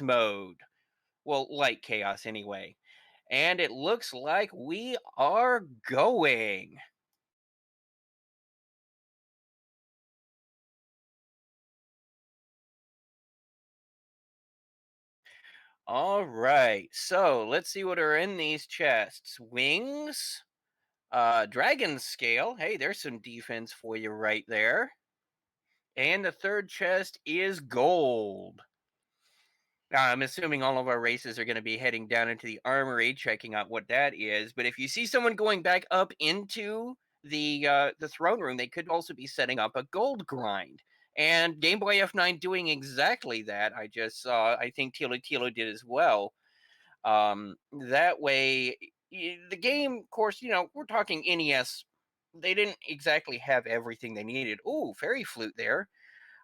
mode. Well, like chaos anyway. And it looks like we are going. All right. So let's see what are in these chests. Wings, dragon scale. Hey, there's some defense for you right there. And the third chest is gold. Now, I'm assuming all of our races are going to be heading down into the armory, checking out what that is. But if you see someone going back up into the throne room, they could also be setting up a gold grind. And Game Boy F9 doing exactly that. I just saw. I think Tilo Tilo did as well. That way, the game, of course, we're talking NES. They didn't exactly have everything they needed. Oh, fairy flute there,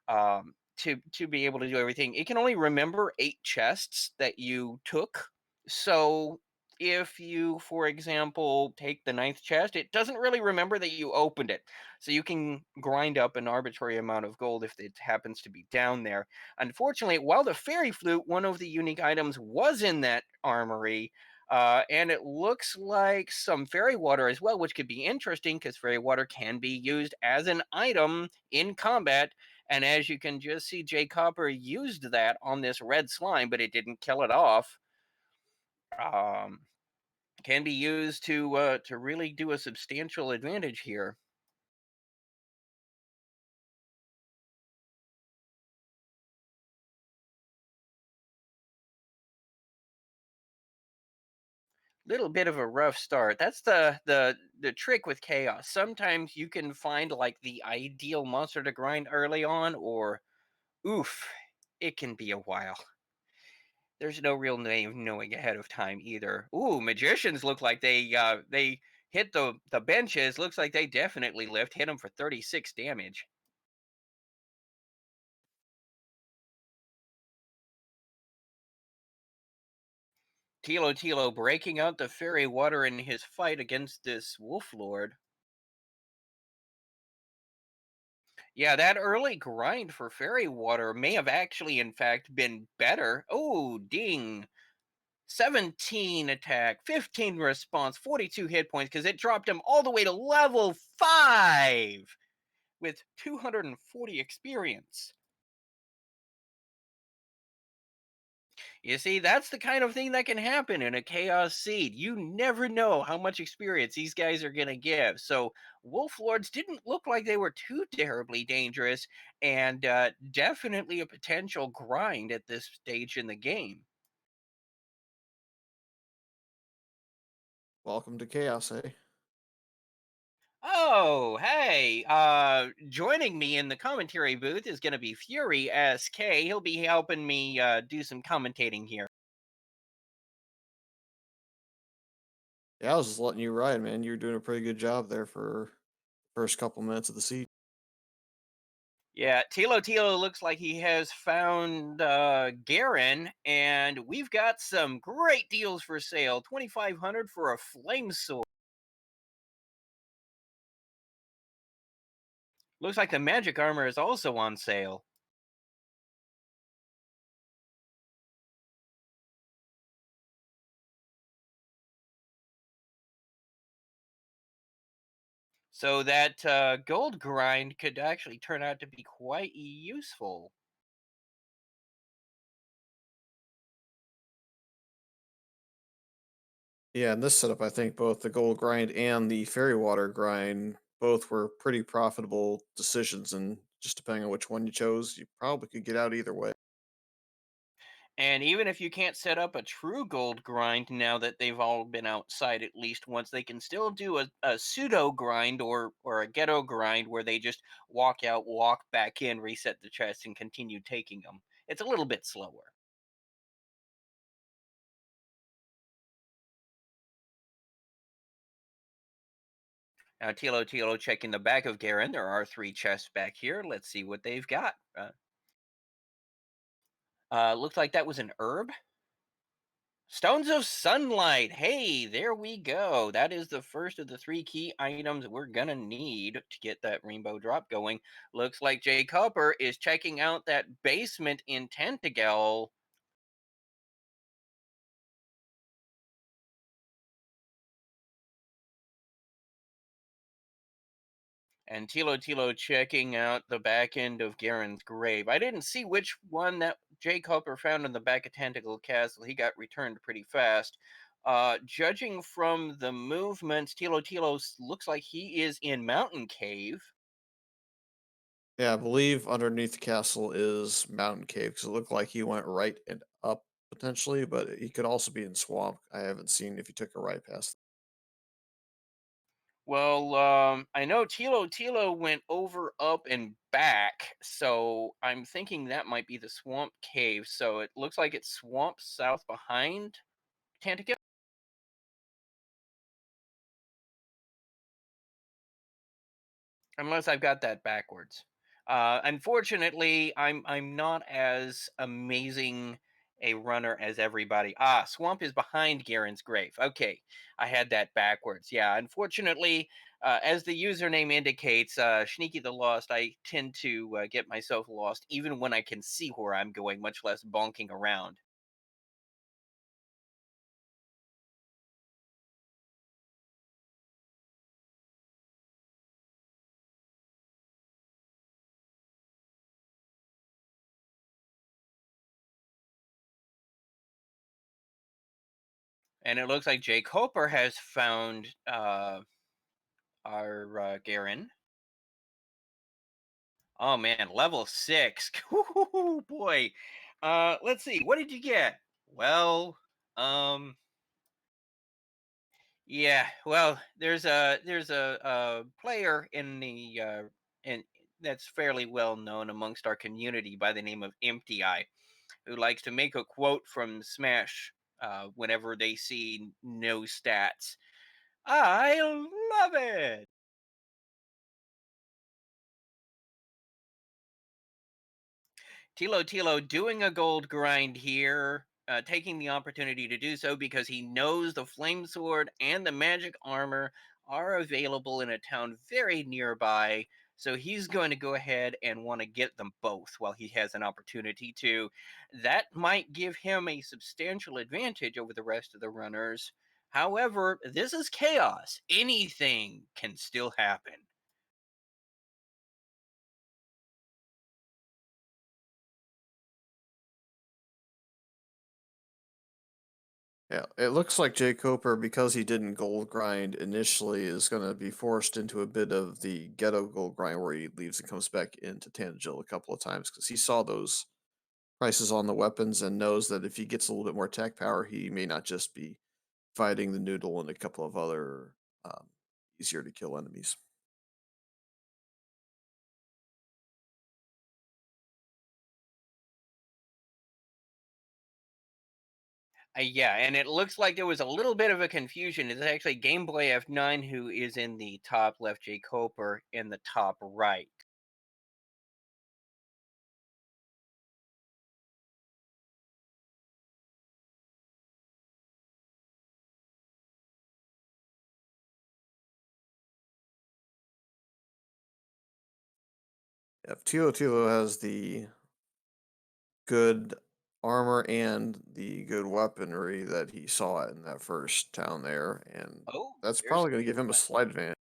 to be able to do everything. It can only remember 8 chests that you took. So if you, for example, take the ninth chest, it doesn't really remember that you opened it. So you can grind up an arbitrary amount of gold if it happens to be down there. Unfortunately, while the fairy flute, one of the unique items was in that armory. And it looks like some fairy water as well, which could be interesting because fairy water can be used as an item in combat, and as you can just see, Jay Copper used that on this red slime, but it didn't kill it off. Um, can be used to really do a substantial advantage here. Little bit of a rough start. That's the trick with chaos. Sometimes you can find like the ideal monster to grind early on, or oof, it can be a while. There's no real name knowing ahead of time either. Ooh, magicians look like they hit the benches. Looks like they definitely lift. Hit them for 36 damage. Tilo Tilo breaking out the fairy water in his fight against this wolf lord. Yeah, that early grind for fairy water may have actually, in fact, been better. Oh, ding. 17 attack, 15 response, 42 hit points because it dropped him all the way to level 5 with 240 experience. You see, that's the kind of thing that can happen in a Chaos Seed. You never know how much experience these guys are going to give. So, Wolf Lords didn't look like they were too terribly dangerous, and definitely a potential grind at this stage in the game. Welcome to chaos, eh? Oh, hey, joining me in the commentary booth is going to be Fury SK. He'll be helping me do some commentating here. Yeah, I was just letting you ride, man. You're doing a pretty good job there for first couple minutes of the seat. Yeah, Tilo Tilo looks like he has found Garen, and we've got some great deals for sale. 2,500 for a flame sword. Looks like the magic armor is also on sale. So that gold grind could actually turn out to be quite useful. Yeah, in this setup, I think both the gold grind and the fairy water grind both were pretty profitable decisions, and just depending on which one you chose, you probably could get out either way. And even if you can't set up a true gold grind now that they've all been outside at least once, they can still do a pseudo grind or a ghetto grind where they just walk out, walk back in, reset the chest, and continue taking them. It's a little bit slower. Now, Tilo Tilo checking the back of Garen. There are 3 chests back here. Let's see what they've got. Looks like that was an herb. Stones of Sunlight. Hey, there we go. That is the first of the 3 key items we're gonna need to get that rainbow drop going. Looks like Jay Copper is checking out that basement in Tentagal. And Tilo Tilo checking out the back end of Garen's grave. I didn't see which one that Jake Hopper found in the back of Tentacle Castle. He got returned pretty fast. Judging from the movements, Tilo Tilo looks like he is in Mountain Cave. Yeah, I believe underneath the castle is Mountain Cave because it looked like he went right and up potentially, but he could also be in Swamp. I haven't seen if he took a right past. Well, I know Tilo Tilo went over, up, and back, so I'm thinking that might be the Swamp Cave. So it looks like it's Swamp South behind Tantica. Unless I've got that backwards. Unfortunately, I'm not as amazing a runner as everybody. Ah, Swamp is behind Garen's grave. Okay, I had that backwards. Yeah, unfortunately, as the username indicates, Sneaky the Lost, I tend to get myself lost even when I can see where I'm going, much less bonking around. And it looks like Jake Hopper has found our Garen. Oh man, level 6. Ooh, boy. Let's see. What did you get? Well, um yeah, well, there's a player in the in that's fairly well known amongst our community by the name of Empty Eye, who likes to make a quote from Smash whenever they see no stats. I love it. Tilo Tilo doing a gold grind here, taking the opportunity to do so because he knows the flame sword and the magic armor are available in a town very nearby. So he's going to go ahead and want to get them both while he has an opportunity to. That might give him a substantial advantage over the rest of the runners. However, this is chaos. Anything can still happen. Yeah, it looks like Jay Cooper, because he didn't gold grind initially, is going to be forced into a bit of the ghetto gold grind where he leaves and comes back into Tangent a couple of times because he saw those prices on the weapons and knows that if he gets a little bit more attack power, he may not just be fighting the Noodle and a couple of other easier to kill enemies. Yeah, and it looks like there was a little bit of a confusion. It's actually Game Boy F9 who is in the top left, Jake Coper in the top right. Yep, Tilo Tilo has the good armor and the good weaponry that he saw in that first town there, and Oh, that's there's probably going to give him a slight advantage.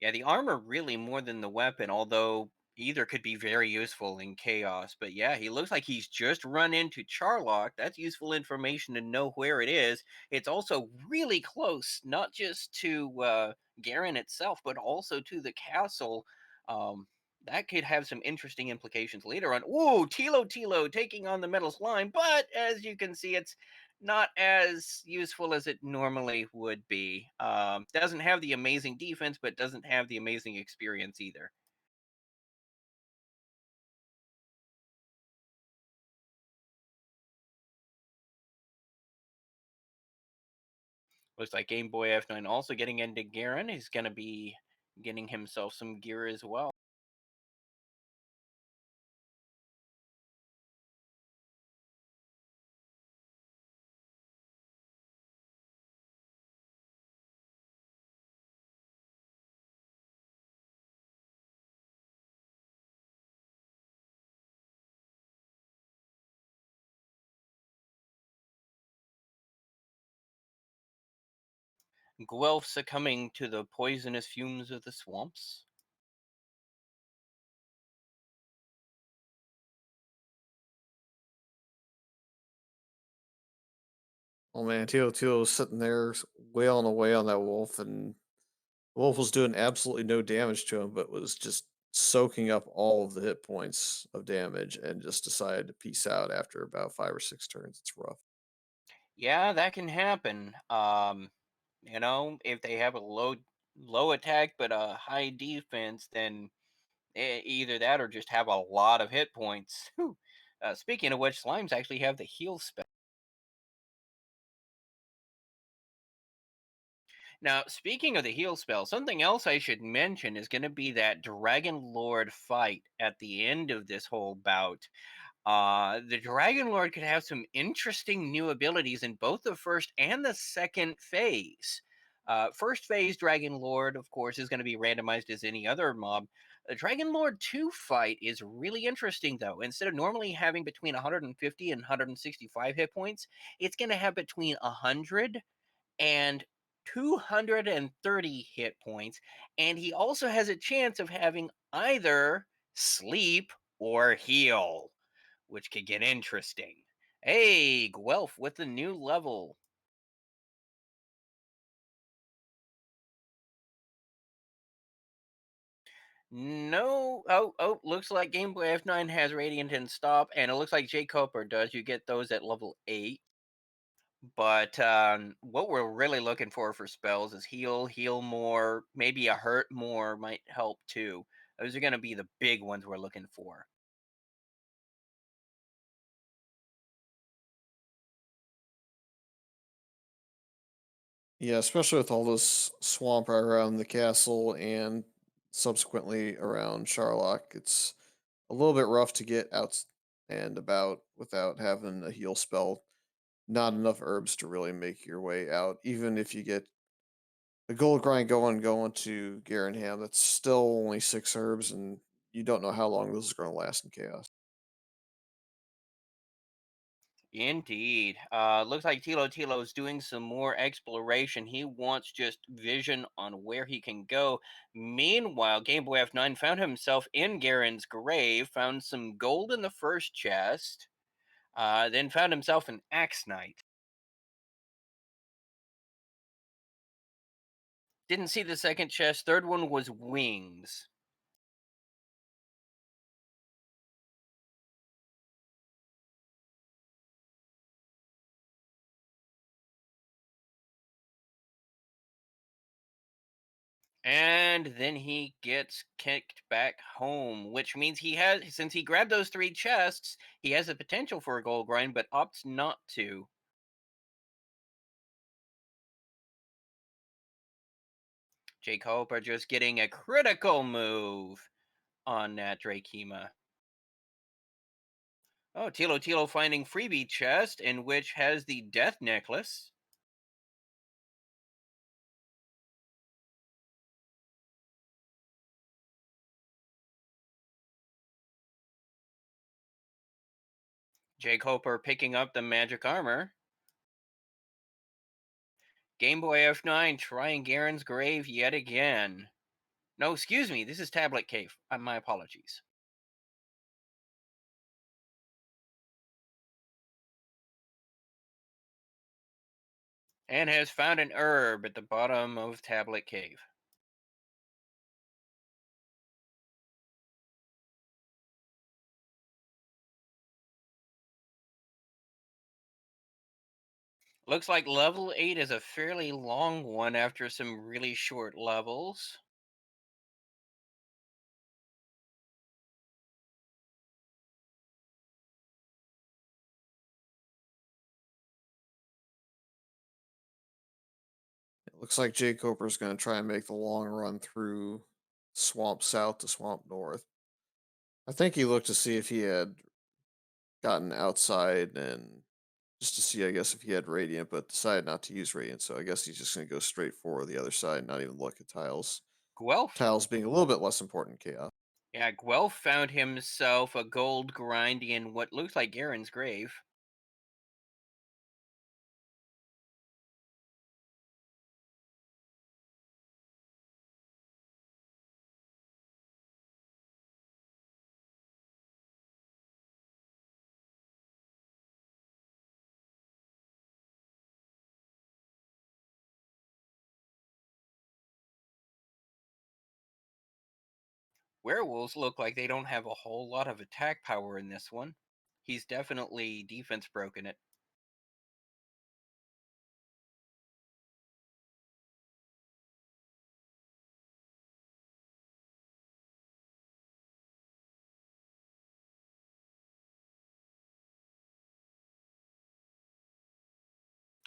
yeah, the armor really more than the weapon, although either could be very useful in chaos. But yeah, he looks like he's just run into Charlock. That's useful information to know where it is. It's also really close, not just to Garen itself, but also to the castle. Um, that could have some interesting implications later on. Ooh, Tilo Tilo taking on the metal slime, but as you can see, it's not as useful as it normally would be. Doesn't have the amazing defense, but doesn't have the amazing experience either. Looks like Game Boy F9 also getting into Garen. He's going to be getting himself some gear as well. Guelph succumbing to the poisonous fumes of the swamps? Oh man, Tilo was sitting there wailing away on that wolf, and the wolf was doing absolutely no damage to him, but was just soaking up all of the hit points of damage and just decided to peace out after about 5 or 6 turns. It's rough. Yeah, that can happen. If they have a low attack but a high defense, then either that or just have a lot of hit points. Whew. Speaking of which, slimes actually have the heal spell. Now, speaking of the heal spell, something else I should mention is going to be that Dragon Lord fight at the end of this whole bout. The Dragon Lord could have some interesting new abilities in both the first and the second phase. First phase Dragon Lord, of course, is going to be randomized as any other mob. The Dragon Lord 2 fight is really interesting, though. Instead of normally having between 150 and 165 hit points, it's going to have between 100 and 230 hit points. And he also has a chance of having either sleep or heal, which could get interesting. Hey, Guelph with the new level. No, looks like Game Boy F9 has Radiant and Stop, and it looks like J Cooper does. You get those at level 8. But what we're really looking for spells is heal, heal more, maybe a hurt more might help too. Those are going to be the big ones we're looking for. Yeah, especially with all this swamp right around the castle and subsequently around Charlock, it's a little bit rough to get out and about without having a heal spell. Not enough herbs to really make your way out. Even if you get a gold grind going to Garenham, that's still only 6 herbs, and you don't know how long this is going to last in chaos. Indeed. Looks like Tilo is doing some more exploration. He wants just vision on where he can go. Meanwhile, Game Boy F9 found himself in Garen's grave, found some gold in the first chest, then found himself an Axe Knight. Didn't see the second chest. Third one was wings. And then he gets kicked back home, which means since he grabbed those three chests, he has the potential for a gold grind, but opts not to. Jake Hope are just getting a critical move on that Drakema. Oh, Tilo finding freebie chest, in which has the death necklace. Jake Hoper picking up the magic armor. Game Boy F9 trying Garen's grave yet again. No, excuse me, this is Tablet Cave. My apologies. And has found an herb at the bottom of Tablet Cave. Looks like level 8 is a fairly long one after some really short levels. It looks like Jay Coper's going to try and make the long run through Swamp South to Swamp North. I think he looked to see if he had gotten outside and just to see, I guess, if he had Radiant, but decided not to use Radiant. So I guess he's just going to go straight for the other side, not even look at tiles. Guelph, Tiles being a little bit less important in chaos. yeah, Guelph found himself a gold grind in what looks like Garen's grave. Werewolves look like they don't have a whole lot of attack power in this one. He's definitely defense broken it.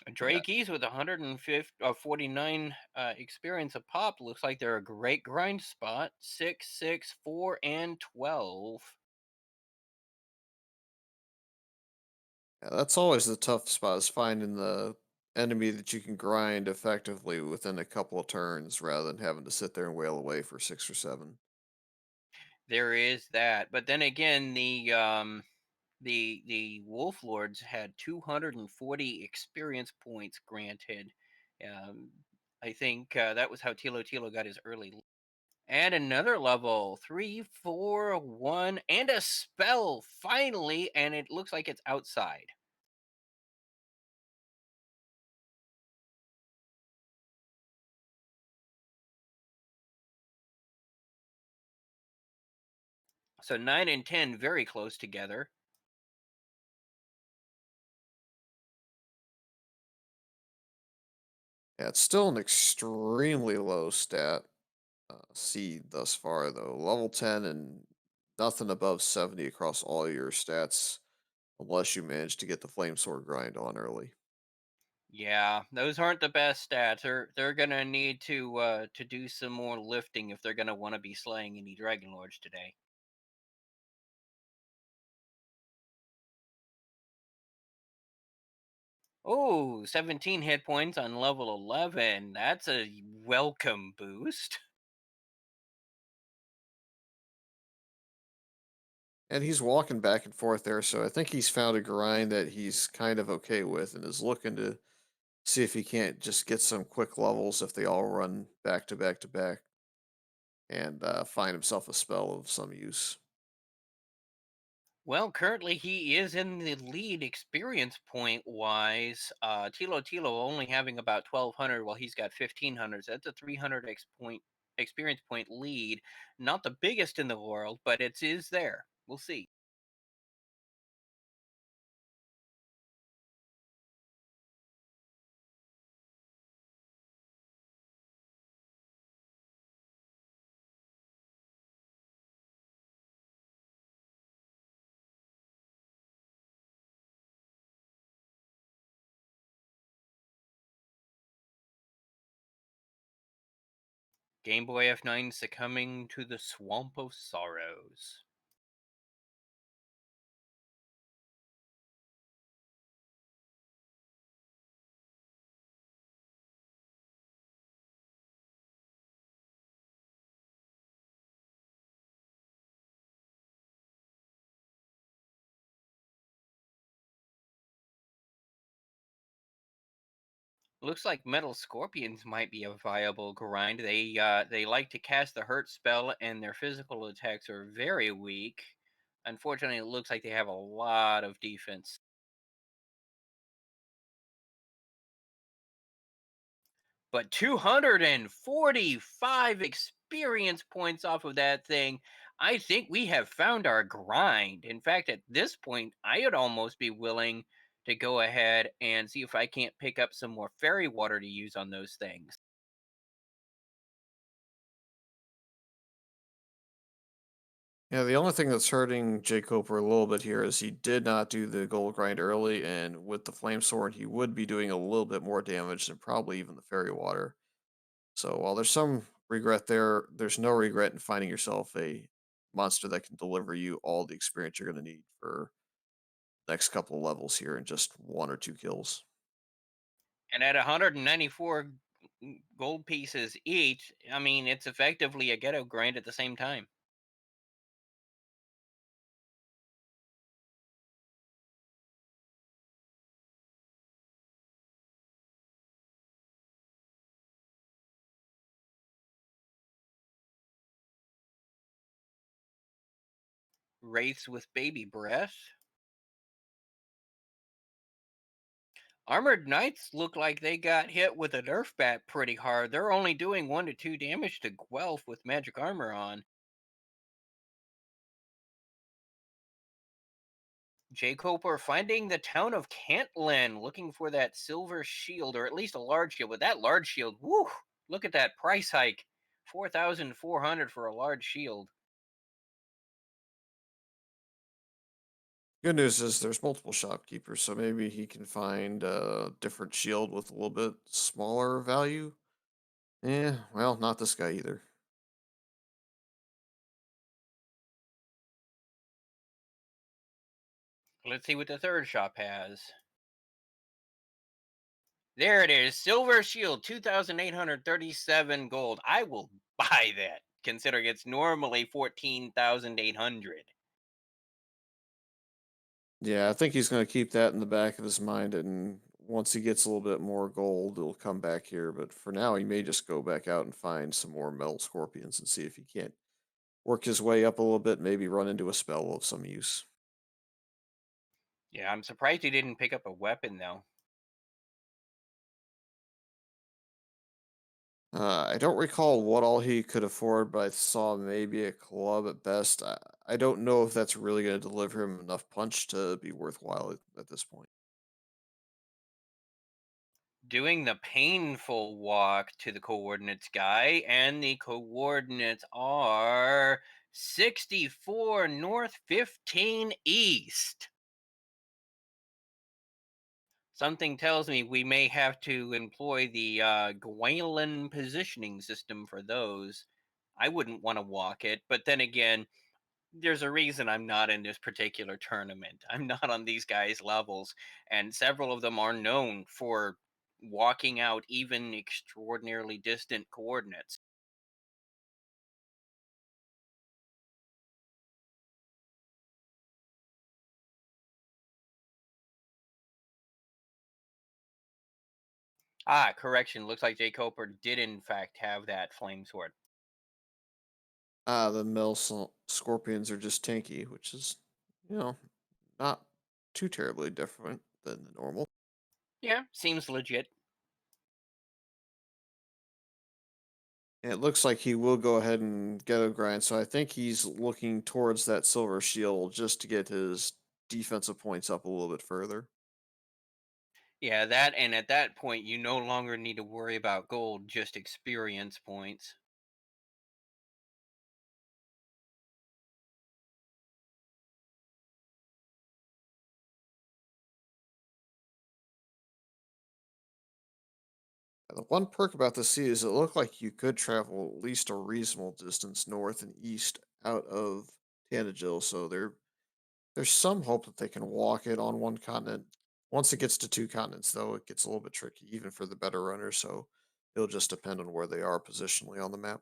Yeah, Drakeys with 150, 49 experience a pop looks like they're a great grind spot. 6, 6, 4, and 12. yeah, that's always the tough spot is finding the enemy that you can grind effectively within a couple of turns rather than having to sit there and wail away for 6 or 7. There is that. But then again, the Wolf Lords had 240 experience points granted. Um, I think that was how Tilo Tilo got his early. And another level, 3, 4, 1, and a spell finally, and it looks like it's outside. So 9 and 10 very close together. Yeah, it's still an extremely low stat seed thus far, though. Level 10 and nothing above 70 across all your stats, unless you manage to get the Flame Sword grind on early. Yeah, those aren't the best stats. They're gonna need to do some more lifting if they're gonna want to be slaying any Dragon Lords today. Oh, 17 hit points on level 11. That's a welcome boost. And he's walking back and forth there, so I think he's found a grind that he's kind of okay with and is looking to see if he can't just get some quick levels if they all run back to back to back and find himself a spell of some use. Well, currently he is in the lead experience point wise. Tilo Tilo only having about 1,200 while he's got 1,500. So that's a 300 experience point lead. Not the biggest in the world, but it is there. We'll see. Game Boy F9 succumbing to the swamp of sorrows. Looks like Metal Scorpions might be a viable grind. They like to cast the hurt spell, and their physical attacks are very weak. Unfortunately, it looks like they have a lot of defense. But 245 experience points off of that thing. I think we have found our grind. In fact, at this point, I would almost be willing to go ahead and see if I can't pick up some more fairy water to use on those things. Yeah, the only thing that's hurting Jake Coper a little bit here is he did not do the gold grind early, and with the flame sword, he would be doing a little bit more damage than probably even the fairy water. So while there's some regret there, there's no regret in finding yourself a monster that can deliver you all the experience you're going to need for the next couple of levels here in just 1 or 2 kills. And at 194 gold pieces each, I mean, it's effectively a ghetto grind at the same time. Wraiths with baby breath. Armored Knights look like they got hit with a Nerf bat pretty hard. They're only doing 1 to 2 damage to Guelph with magic armor on. Jacob are finding the town of Cantlin, looking for that silver shield, or at least a large shield. But that large shield, woo! Look at that price hike, 4,400 for a large shield. Good news is there's multiple shopkeepers, so maybe he can find a different shield with a little bit smaller value. Well, not this guy either. Let's see what the third shop has. There it is, silver shield, 2,837 gold. I will buy that, considering it's normally 14,800. Yeah, I think he's going to keep that in the back of his mind, and once he gets a little bit more gold, he'll come back here. But for now, he may just go back out and find some more metal scorpions and see if he can't work his way up a little bit, maybe run into a spell of some use. Yeah, I'm surprised he didn't pick up a weapon though. I don't recall what all he could afford, but I saw maybe a club at best. I don't know if that's really going to deliver him enough punch to be worthwhile at this point. Doing the painful walk to the coordinates guy, and the coordinates are 64 north, 15 east. Something tells me we may have to employ the Galen positioning system for those. I wouldn't want to walk it, but then again, there's a reason I'm not in this particular tournament. I'm not on these guys' levels, and several of them are known for walking out even extraordinarily distant coordinates. Ah, correction. Looks like Jay Coper did in fact have that flame sword. The scorpions are just tanky, which is, you know, not too terribly different than the normal. Yeah, seems legit. And it looks like he will go ahead and get a grind, so I think he's looking towards that silver shield just to get his defensive points up a little bit further. Yeah, that, and at that point you no longer need to worry about gold, just experience points. The one perk about the sea is it looked like you could travel at least a reasonable distance north and east out of Tanager, so there's some hope that they can walk it on one continent. Once it gets to two continents, though, it gets a little bit tricky, even for the better runners, so it'll just depend on where they are positionally on the map.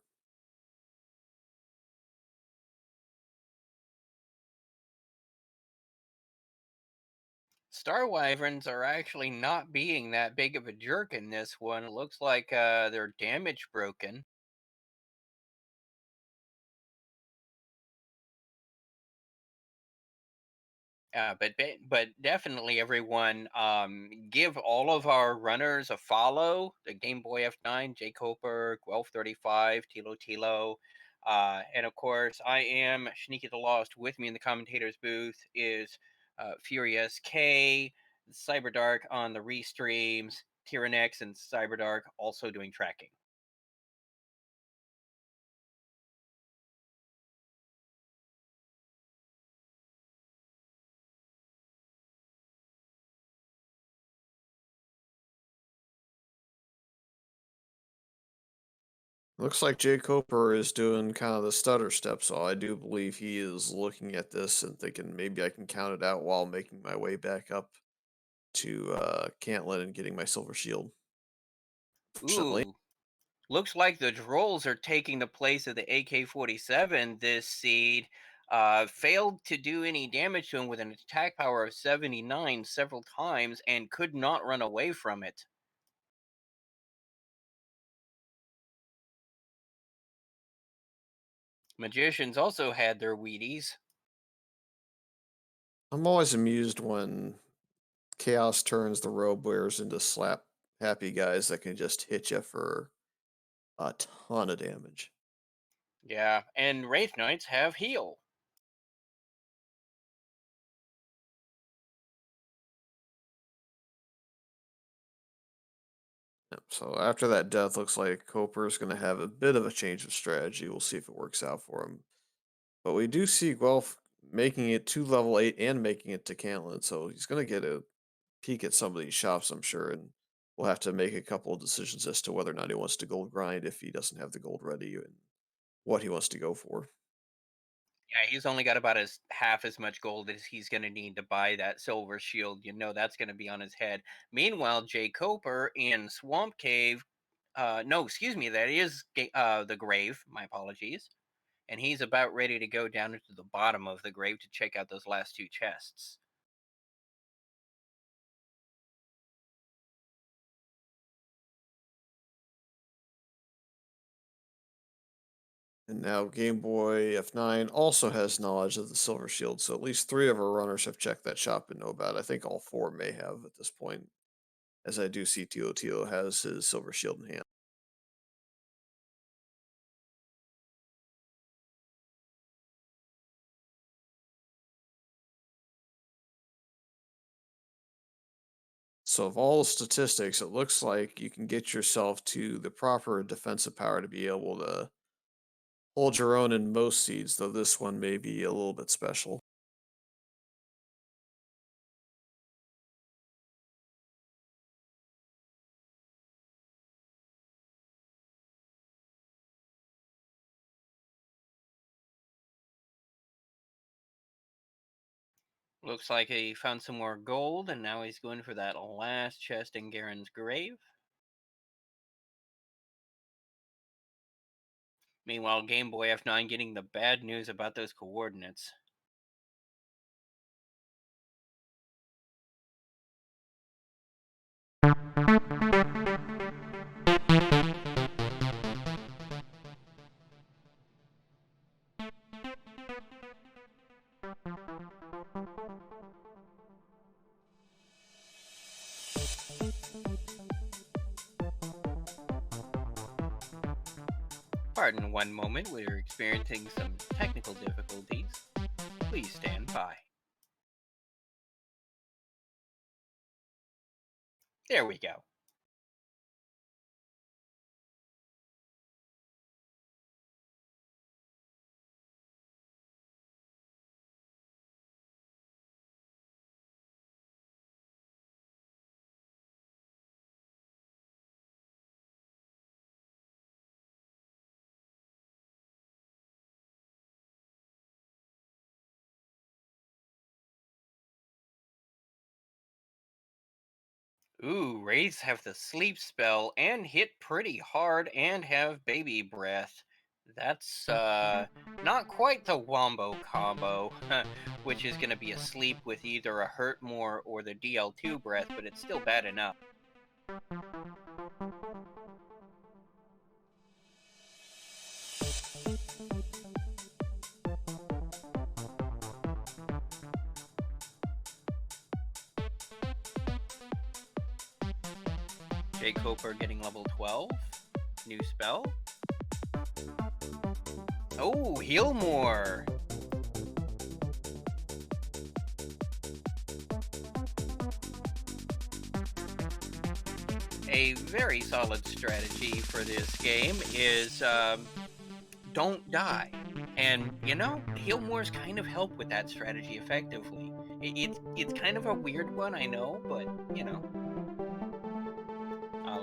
Star Wyverns are actually not being that big of a jerk in this one. It looks like they're damage broken. But definitely everyone, give all of our runners a follow. The Game Boy F9, Jake Hoper, Guelph 35, Tilo Tilo, and of course I am Sneaky the Lost. With me in the commentators booth is Furious K, Cyberdark on the restreams, Tyrannex and Cyberdark also doing tracking. Looks like Jay Coper is doing kind of the stutter step, so I do believe he is looking at this and thinking maybe I can count it out while making my way back up to Cantlet and getting my silver shield. Fortunately, Ooh, looks like the Drolls are taking the place of the AK-47 this seed. Failed to do any damage to him with an attack power of 79 several times and could not run away from it. Magicians also had their Wheaties. I'm always amused when Chaos turns the robe wearers into slap happy guys that can just hit you for a ton of damage. Yeah, and Wraith Knights have heal. Yep, so after that death, looks like Coper's going to have a bit of a change of strategy. We'll see if it works out for him. But we do see Guelph making it to level 8 and making it to Cantland, so he's going to get a peek at some of these shops, I'm sure, and we'll have to make a couple of decisions as to whether or not he wants to gold grind if he doesn't have the gold ready and what he wants to go for. Yeah, he's only got about as half as much gold as he's going to need to buy that silver shield. You know that's going to be on his head. Meanwhile, Jay Coper in Swamp Cave, no, excuse me, that is the grave. My apologies. And he's about ready to go down into the bottom of the grave to check out those last two chests. And now Game Boy F9 also has knowledge of the Silver Shield, so at least three of our runners have checked that shop and know about it. I think all four may have at this point, as I do see Tilo Tilo has his Silver Shield in hand. So, of all the statistics, it looks like you can get yourself to the proper defensive power to be able to hold your own in most seeds, though this one may be a little bit special. Looks like he found some more gold, and now he's going for that last chest in Garen's grave. Meanwhile, Game Boy F9 getting the bad news about those coordinates. Pardon one moment, we're experiencing some technical difficulties. Please stand by. There we go. Ooh, Wraiths have the sleep spell and hit pretty hard and have baby breath. That's not quite the wombo combo, which is going to be a sleep with either a hurt more or the DL2 breath, but it's still bad enough. Jay Coper getting level 12. New spell. Oh, heal more. A very solid strategy for this game is don't die. And you know, heal mores kind of help with that strategy effectively. It's kind of a weird one, I know, but you know,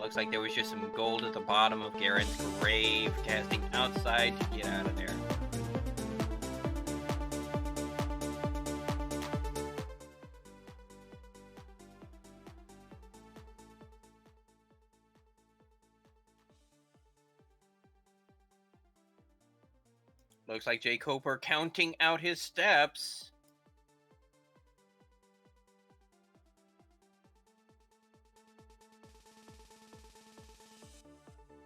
looks like there was just some gold at the bottom of Garen's grave, casting outside to get out of there. Looks like Jay Coper counting out his steps.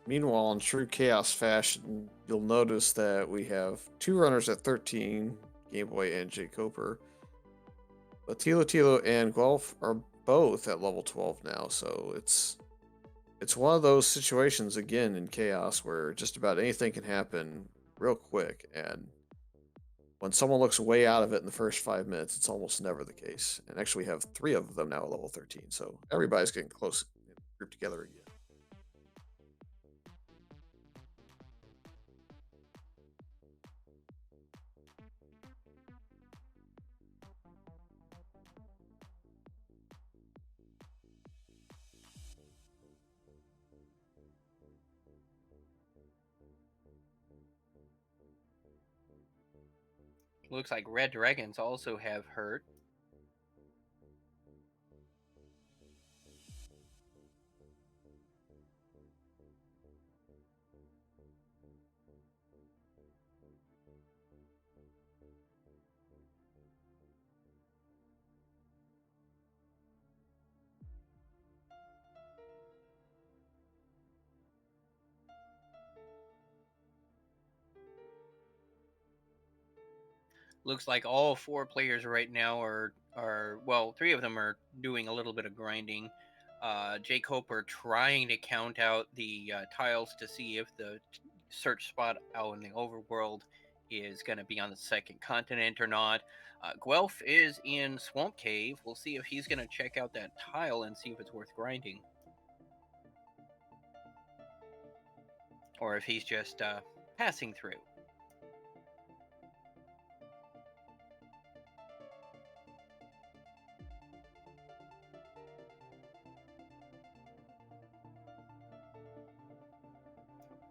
Meanwhile, in true chaos fashion, you'll notice that we have two runners at 13, Game Boy and J. Coper. But Tilo Tilo and Guelph are both at level 12 now, so it's one of those situations again in chaos where just about anything can happen real quick, and when someone looks way out of it in the first 5 minutes, it's almost never the case. And actually, we have three of them now at level 13, so everybody's getting close, grouped together again. Looks like red dragons also have hurt. Looks like all four players right now are well, three of them are doing a little bit of grinding. Jake Hoper trying to count out the tiles to see if the search spot out in the overworld is going to be on the second continent or not. Guelph is in Swamp Cave. We'll see if he's going to check out that tile and see if it's worth grinding, or if he's just passing through.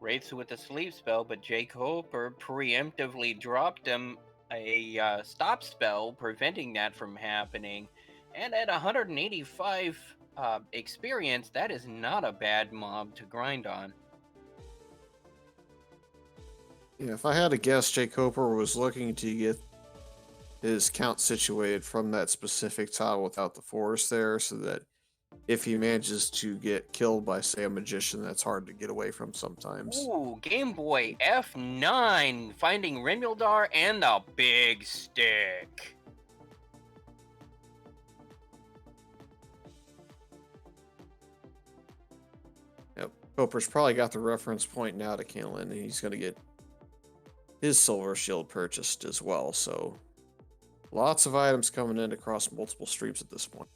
Wraiths with a sleep spell, but Jake Hoper preemptively dropped him a stop spell, preventing that from happening. And at 185 experience, that is not a bad mob to grind on. Yeah, if I had to guess, Jake Coper was looking to get his count situated from that specific tile without the forest there, so that if he manages to get killed by, say, a magician, that's hard to get away from sometimes. Ooh, Game Boy F9, finding Remildar and the big stick. Yep, Coper's probably got the reference point now to Canlin, and he's going to get his silver shield purchased as well. So lots of items coming in across multiple streams at this point.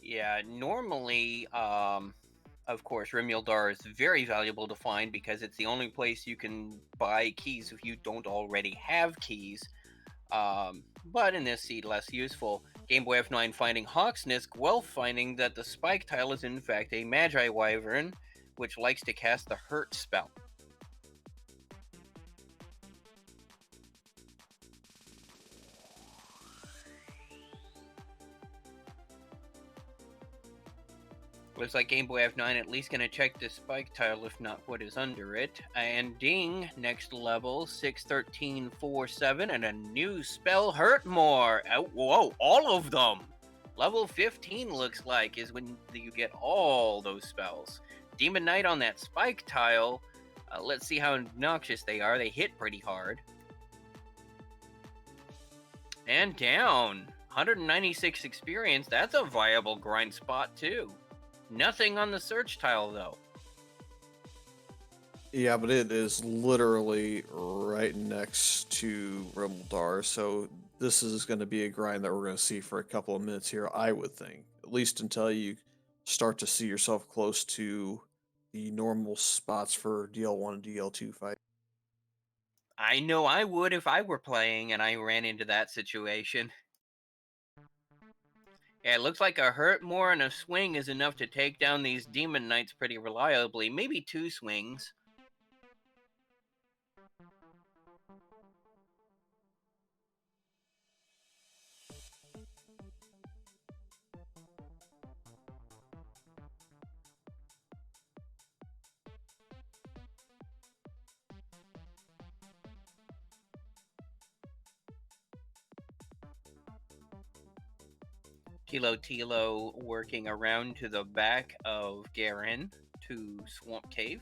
Yeah, normally, of course, Remildar is very valuable to find because it's the only place you can buy keys if you don't already have keys. But in this seed, less useful. Game Boy F9 finding Hawksness, Guelph finding that the spike tile is in fact a Magi Wyvern, which likes to cast the Hurt spell. Looks like Game Boy F9 at least gonna check the spike tile, if not what is under it. And ding, next level, 61347, and a new spell, Hurt More. Oh, whoa, all of them! Level 15 looks like is when you get all those spells. Demon Knight on that spike tile. Let's see how obnoxious they are. They hit pretty hard. And down. 196 experience. That's a viable grind spot too. Nothing on the search tile, though. Yeah, but it is literally right next to Rimuldar, so this is going to be a grind that we're going to see for a couple of minutes here, I would think. At least until you start to see yourself close to the normal spots for DL1 and DL2 fight. I know I would if I were playing and I ran into that situation. Yeah, it looks like a hurt more and a swing is enough to take down these demon knights pretty reliably. Maybe two swings. Tilo working around to the back of Garen to Swamp Cave.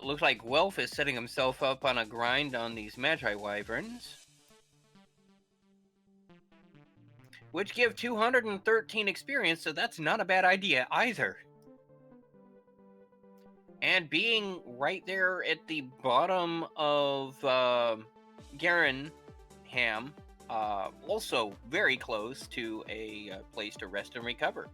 Looks like Guelph is setting himself up on a grind on these Magi Wyverns, which give 213 experience, so that's not a bad idea either. And being right there at the bottom of Garen Ham, also very close to a place to rest and recover.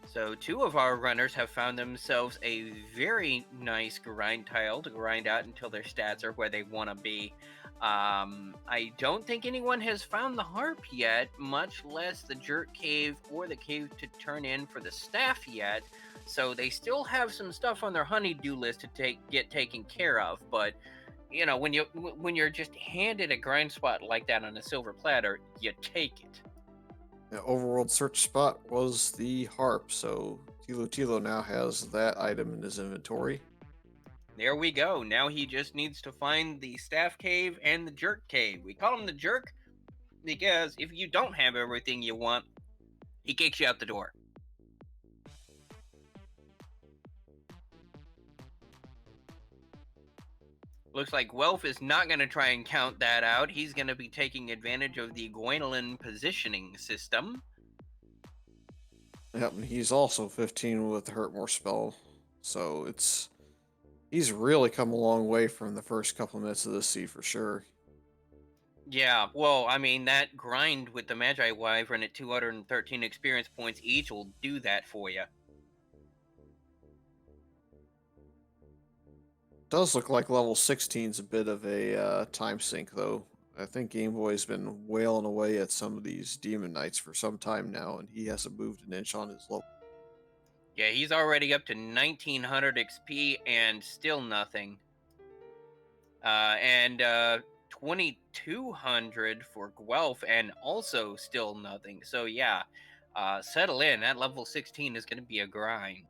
So two of our runners have found themselves a very nice grind tile to grind out until their stats are where they want to be. I don't think anyone has found the harp yet, much less the jerk cave or the cave to turn in for the staff yet. so they still have some stuff on their honey-do list to get taken care of. But when you're just handed a grind spot like that on a silver platter, you take it. The overworld search spot was the harp, so Tilo Tilo now has that item in his inventory. There we go. Now he just needs to find the staff cave and the jerk cave. We call him the jerk because if you don't have everything you want, he kicks you out the door. Looks like Guelph is not going to try and count that out. He's going to be taking advantage of the Gwendolyn positioning system. Yep, and he's also 15 with the Hurt More spell, so he's really come a long way from the first couple of minutes of this sea for sure. Yeah, well, I mean, that grind with the Magi Wyvern at 213 experience points each will do that for you. Does look like level 16 is a bit of a time sink, though. I think Game Boy's been wailing away at some of these Demon Knights for some time now, and he hasn't moved an inch on his level. Yeah, he's already up to 1900 XP and still nothing. And 2200 for Guelph and also still nothing. So, yeah, settle in. That level 16 is going to be a grind.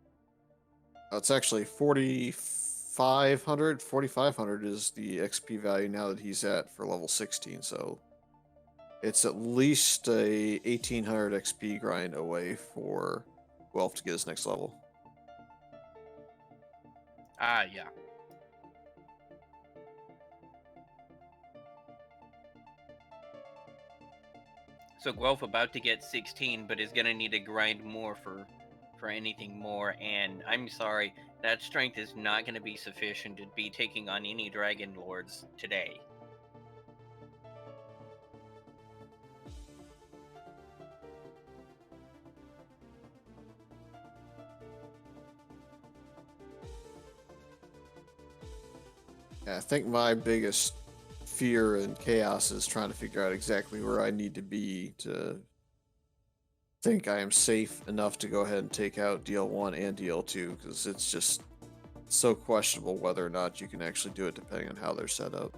It's actually 4,500. 4,500 is the XP value now that he's at for level 16, so it's at least a 1,800 XP grind away for Guelph to get his next level. Yeah. So Guelph about to get 16, but is gonna need to grind more for anything more. And I'm sorry, that strength is not gonna be sufficient to be taking on any Dragon Lords today. Yeah, I think my biggest fear and chaos is trying to figure out exactly where I need to be to think I am safe enough to go ahead and take out DL1 and DL2 because it's just so questionable whether or not you can actually do it depending on how they're set up.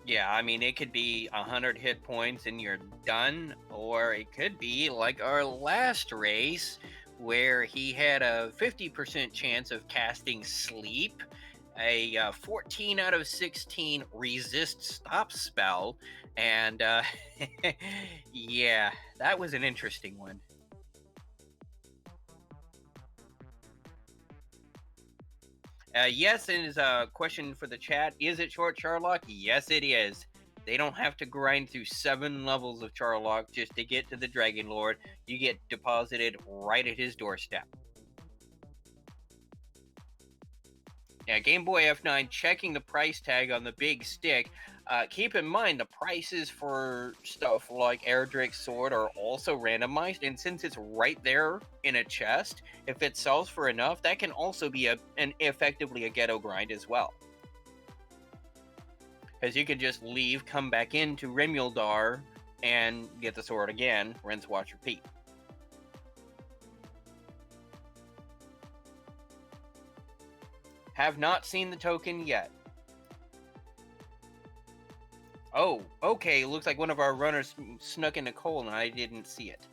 Yeah, I mean it could be 100 hit points and you're done, or it could be like our last race where he had a 50% chance of casting sleep, a 14 out of 16 resist stop spell, and yeah, that was an interesting one. Yes, and is a question for the chat. Is it short Charlock? Yes, it is. They don't have to grind through 7 levels of Charlock just to get to the Dragon Lord. You get deposited right at his doorstep. Yeah, Game Boy F9 checking the price tag on the big stick. Keep in mind the prices for stuff like Erdrick's sword are also randomized, and since it's right there in a chest, if it sells for enough, that can also be effectively a ghetto grind as well. Because you can just leave, come back into Remuldar, and get the sword again, rinse, wash, repeat. Have not seen the token yet. Oh, okay. Looks like one of our runners snuck into Cole and I didn't see it.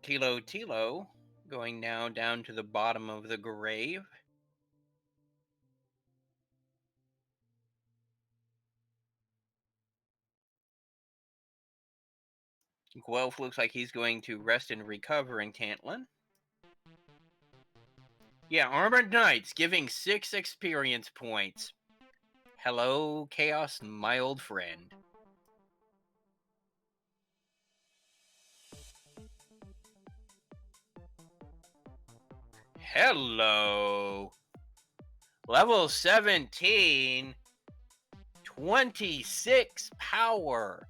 Tilo Tilo going now down to the bottom of the grave. Guelph looks like he's going to rest and recover in Tantlin. Yeah, Armored Knights giving 6 experience points. Hello, Chaos, my old friend. Hello. Level 17. 26 power.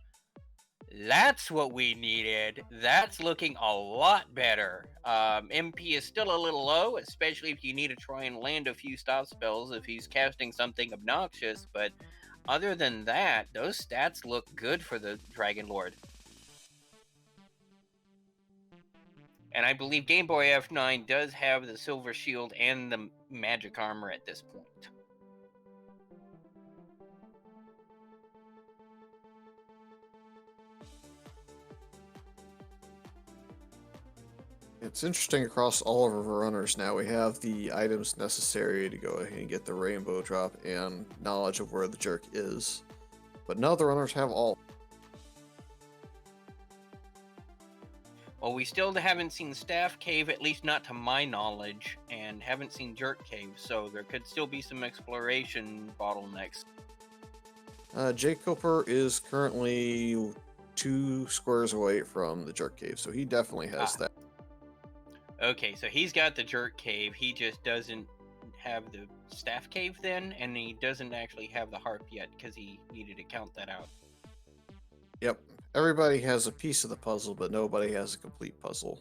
That's what we needed. That's looking a lot better. MP is still a little low, especially if you need to try and land a few stop spells if he's casting something obnoxious. But other than that, those stats look good for the Dragon Lord. And I believe Game Boy F9 does have the Silver Shield and the Magic Armor at this point. It's interesting across all of our runners now. We have the items necessary to go ahead and get the rainbow drop and knowledge of where the jerk is. But none of the runners have all. Well, we still haven't seen Staff Cave, at least not to my knowledge, and haven't seen Jerk Cave, so there could still be some exploration bottlenecks. Jake Cooper is currently 2 squares away from the jerk cave, so he definitely has Ah, that. okay, so he's got the Jerk Cave, he just doesn't have the Staff Cave then, and he doesn't actually have the Harp yet because he needed to count that out. Yep. Everybody has a piece of the puzzle, but nobody has a complete puzzle.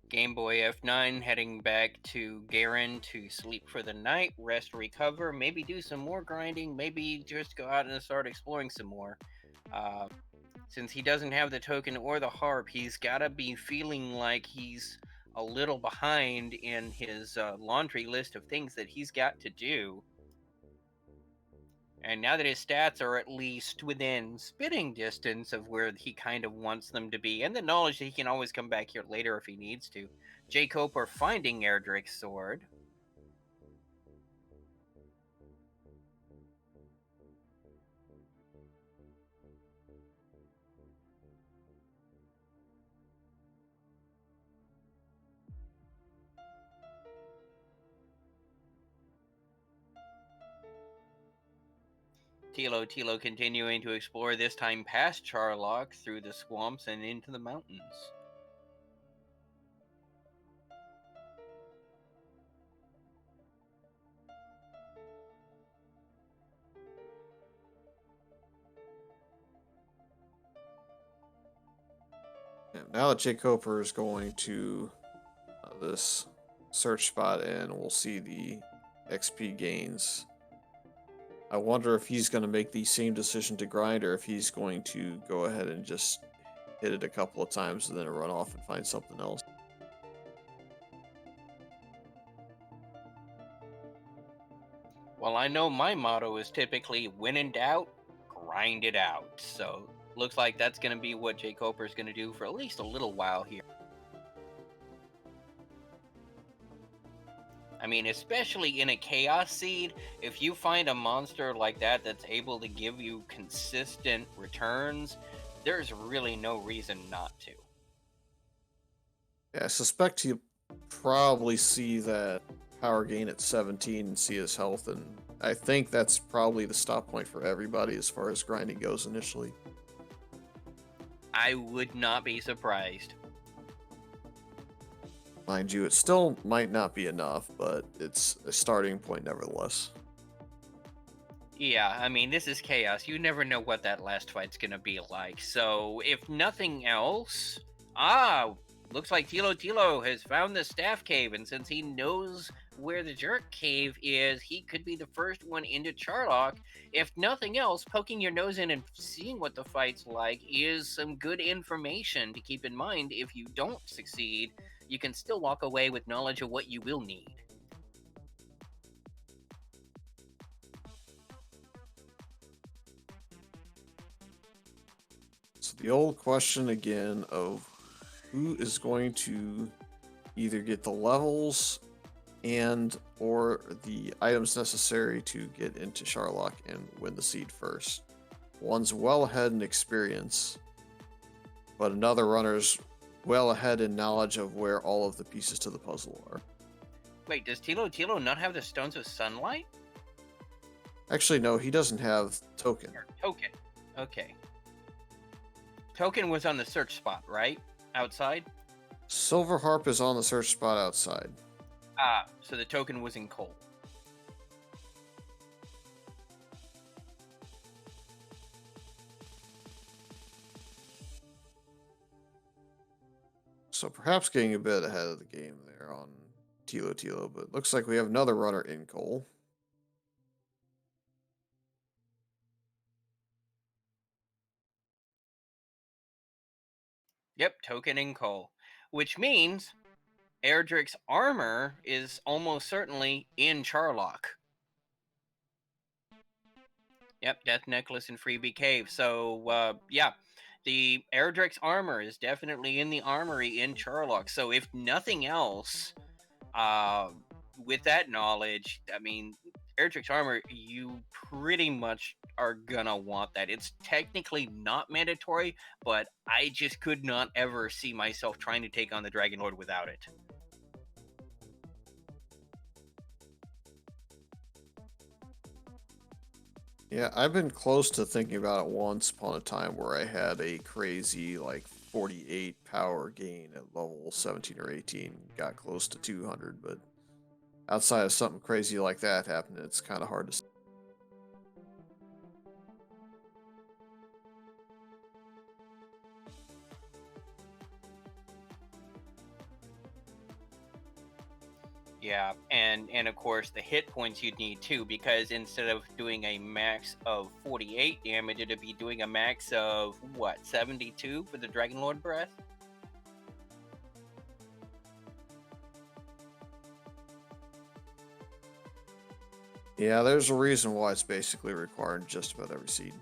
Game Boy F9 heading back to Garen to sleep for the night, rest, recover, maybe do some more grinding, maybe just go out and start exploring some more. Uh, since he doesn't have the token or the harp, he's got to be feeling like he's a little behind in his laundry list of things that he's got to do. And now that his stats are at least within spitting distance of where he kind of wants them to be, and the knowledge that he can always come back here later if he needs to, Jacob are finding Erdrick's sword. Tilo continuing to explore, this time past Charlock, through the swamps and into the mountains. Yeah, now that Jake Cooper is going to this search spot and we'll see the XP gains, I wonder if he's going to make the same decision to grind or if he's going to go ahead and just hit it a couple of times and then run off and find something else. Well, I know my motto is typically when in doubt, grind it out. So looks like that's going to be what Jay Coper is going to do for at least a little while here. I mean, especially in a Chaos Seed, if you find a monster like that that's able to give you consistent returns, there's really no reason not to. Yeah, I suspect he'll probably see that power gain at 17 and see his health, and I think that's probably the stop point for everybody as far as grinding goes initially. I would not be surprised. Mind you, it still might not be enough, but it's a starting point nevertheless. Yeah, I mean, this is Chaos. You never know what that last fight's gonna be like. So, if nothing else, looks like Tilo has found the Staff Cave, and since he knows where the Jerk Cave is, he could be the first one into Charlock. If nothing else, poking your nose in and seeing what the fight's like is some good information to keep in mind. If you don't succeed, you can still walk away with knowledge of what you will need. So the old question again of who is going to either get the levels and or the items necessary to get into Charlock and win the seed first. One's well ahead in experience, but another runner's well ahead in knowledge of where all of the pieces to the puzzle are. Wait, does Tilo not have the Stones of Sunlight? Actually, no, he doesn't have token. Or Token. Okay. Token was on the search spot, right? Outside? Silver Harp is on the search spot outside. So the token was in coal. So perhaps getting a bit ahead of the game there on Tilo Tilo, but looks like we have another runner in goal. Yep, token in coal. Which means Erdrick's armor is almost certainly in Charlock. Yep, Death Necklace and Freebie Cave. So, yeah, the Erdrick's armor is definitely in the armory in Charlock. So, if nothing else, uh, with that knowledge, I mean, Erdrick's armor, you pretty much are gonna want that. It's technically not mandatory, but I just could not ever see myself trying to take on the Dragon Lord without it. Yeah, I've been close to thinking about it once upon a time where I had a crazy like 48 power gain at level 17 or 18, got close to 200, but outside of something crazy like that happening, it's kind of hard to. Yeah, and of course the hit points you'd need too, because instead of doing a max of 48 damage, it'd be doing a max of what, 72 for the Dragon Lord breath? Yeah, there's a reason why it's basically required in just about every seed.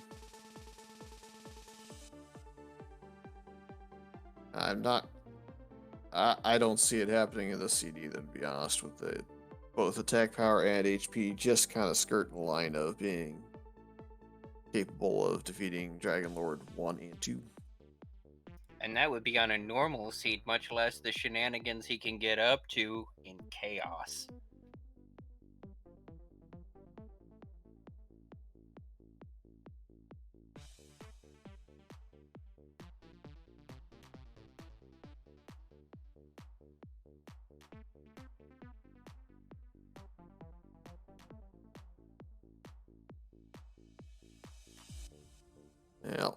I'm not. I don't see it happening in this seed either, to be honest. With the both attack power and HP just kind of skirting the line of being capable of defeating Dragon Lord 1 and 2. And that would be on a normal seed, much less the shenanigans he can get up to in chaos. Yeah.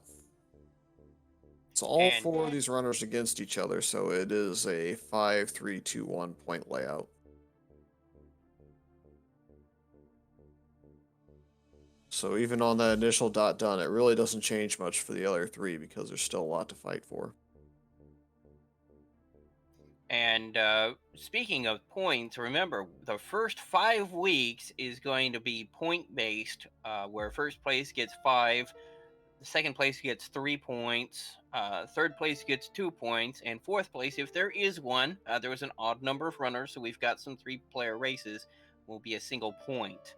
So all And four of these runners against each other, so it is a 5-3-2-1 point layout. So even on that initial dot done, it really doesn't change much for the other three because there's still a lot to fight for. speaking of points, remember the first 5 weeks is going to be point based, where first place gets 5, the second place gets 3 points. Third place gets 2 points, and fourth place, if there is one, there was an odd number of runners, so we've got some three-player races, will be a single point.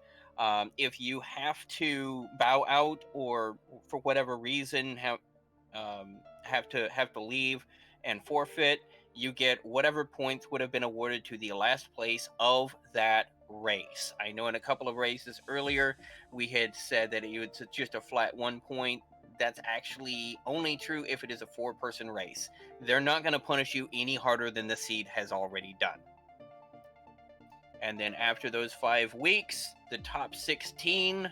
If you have to bow out or for whatever reason have to leave and forfeit, you get whatever points would have been awarded to the last place of that race. I know in a couple of races earlier we had said that it was just a flat 1 point. That's actually only true if it is a four-person race. They're not going to punish you any harder than the seed has already done. And then after those 5 weeks, the top 16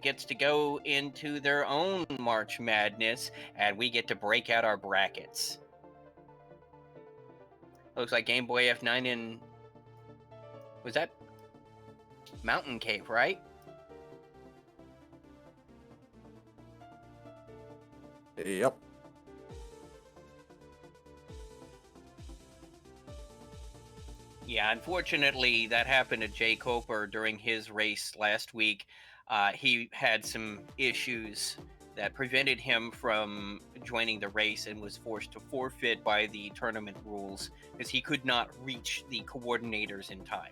gets to go into their own March Madness, and we get to break out our brackets. Looks like Game Boy F9 in, was that Mountain Cave, right? Yep. Yeah, unfortunately, that happened to Jay Coper during his race last week. He had some issues that prevented him from joining the race and was forced to forfeit by the tournament rules because he could not reach the coordinators in time.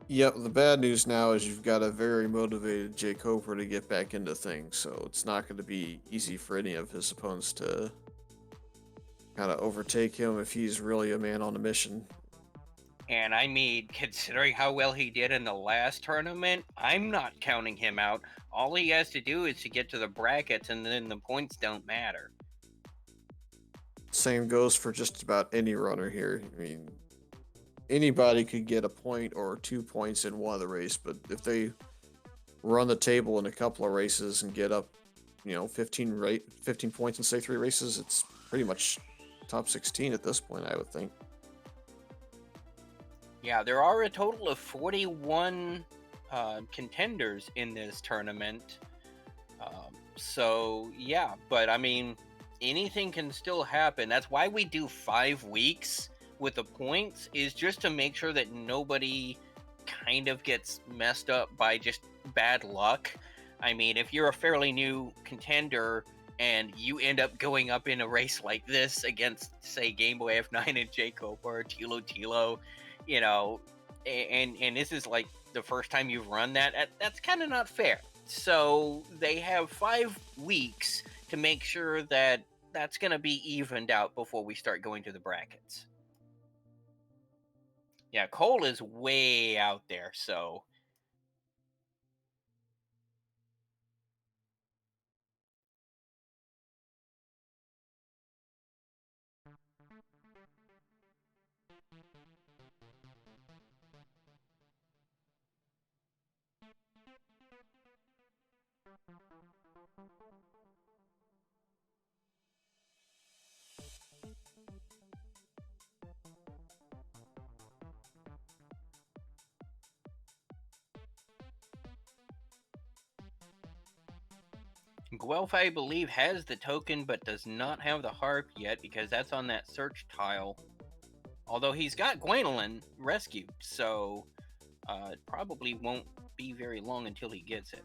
Yep, the bad news now is you've got a very motivated Jake Coper to get back into things, so it's not going to be easy for any of his opponents to kind of overtake him if he's really a man on a mission. And I mean, considering how well he did in the last tournament, I'm not counting him out. All he has to do is to get to the brackets, and then the points don't matter. Same goes for just about any runner here. I mean, anybody could get a point or 2 points in one of the race, but if they run the table in a couple of races and get up, 15 points in say 3 races, it's pretty much top 16 at this point, I would think. Yeah, there are a total of 41 contenders in this tournament. So yeah, but I mean, anything can still happen. That's why we do 5 weeks with the points, is just to make sure that nobody kind of gets messed up by just bad luck. I mean, if you're a fairly new contender and you end up going up in a race like this against, say, Game Boy F9 and Jacob or Tilo, you know, and this is like the first time you've run that's kind of not fair. So they have 5 weeks to make sure that that's going to be evened out before we start going to the brackets. Yeah, Cole is way out there, so Guelph, I believe, has the token but does not have the harp yet because that's on that search tile. Although he's got Gwendolyn rescued, so it probably won't be very long until he gets it.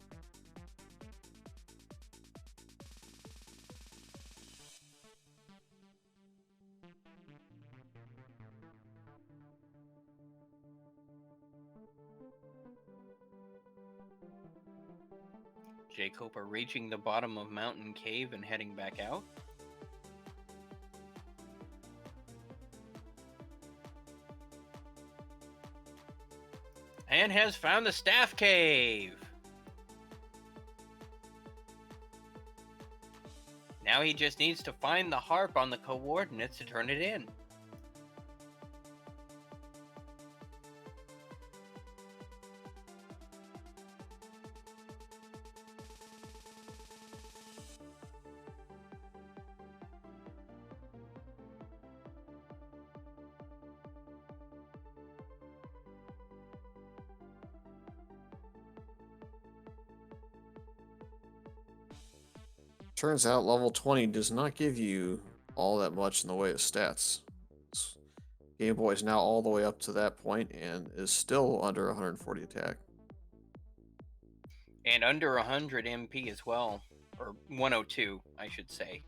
Jacob are reaching the bottom of Mountain Cave and heading back out. And has found the Staff Cave. Now he just needs to find the harp on the coordinates to turn it in. Turns out level 20 does not give you all that much in the way of stats. Game Boy is now all the way up to that point and is still under 140 attack. And under 100 MP as well. Or 102, I should say.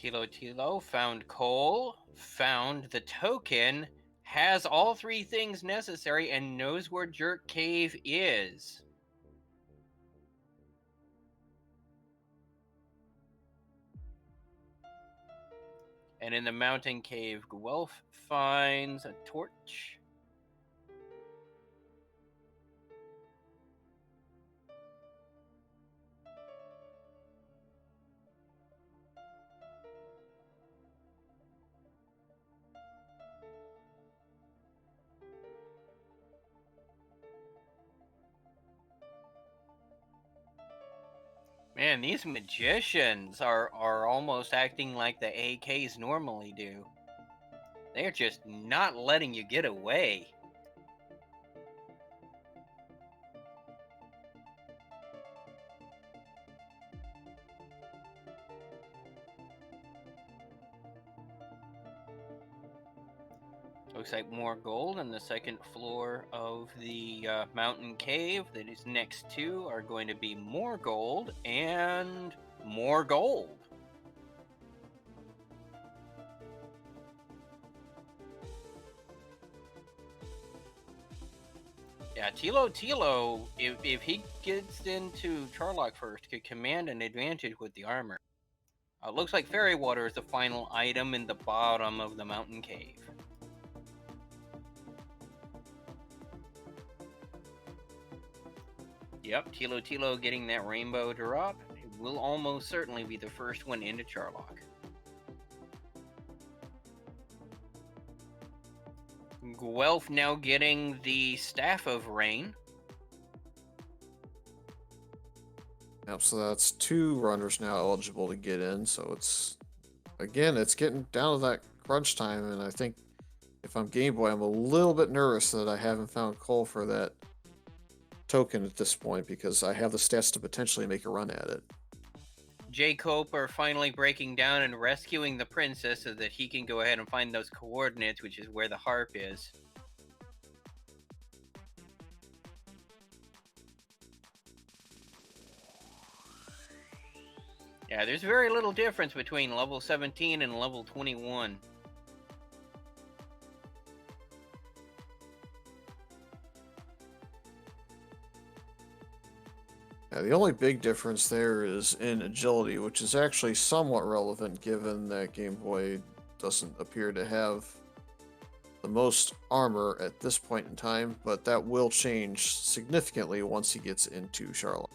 Tilo found coal, found the token, has all 3 things necessary, and knows where Jerk Cave is. And in the mountain cave, Guelph finds a torch. Man, these magicians are almost acting like the AKs normally do. They're just not letting you get away. Looks like more gold on the second floor of the mountain cave that is next to are going to be more gold and more gold. Yeah, Tilo, if he gets into Charlock first, could command an advantage with the armor. Looks like fairy water is the final item in the bottom of the mountain cave. Yep, Tilo Tilo getting that rainbow drop. It will almost certainly be the first one into Charlock. Guelph now getting the Staff of Rain. Yep, so that's 2 runners now eligible to get in. So it's again, it's getting down to that crunch time, and I think if I'm Game Boy, I'm a little bit nervous that I haven't found Cole for that token at this point because I have the stats to potentially make a run at it. J. Cope finally breaking down and rescuing the princess so that he can go ahead and find those coordinates, which is where the harp is. Yeah, there's very little difference between level 17 and level 21. Yeah, the only big difference there is in agility, which is actually somewhat relevant given that Game Boy doesn't appear to have the most armor at this point in time, but that will change significantly once he gets into Charlotte.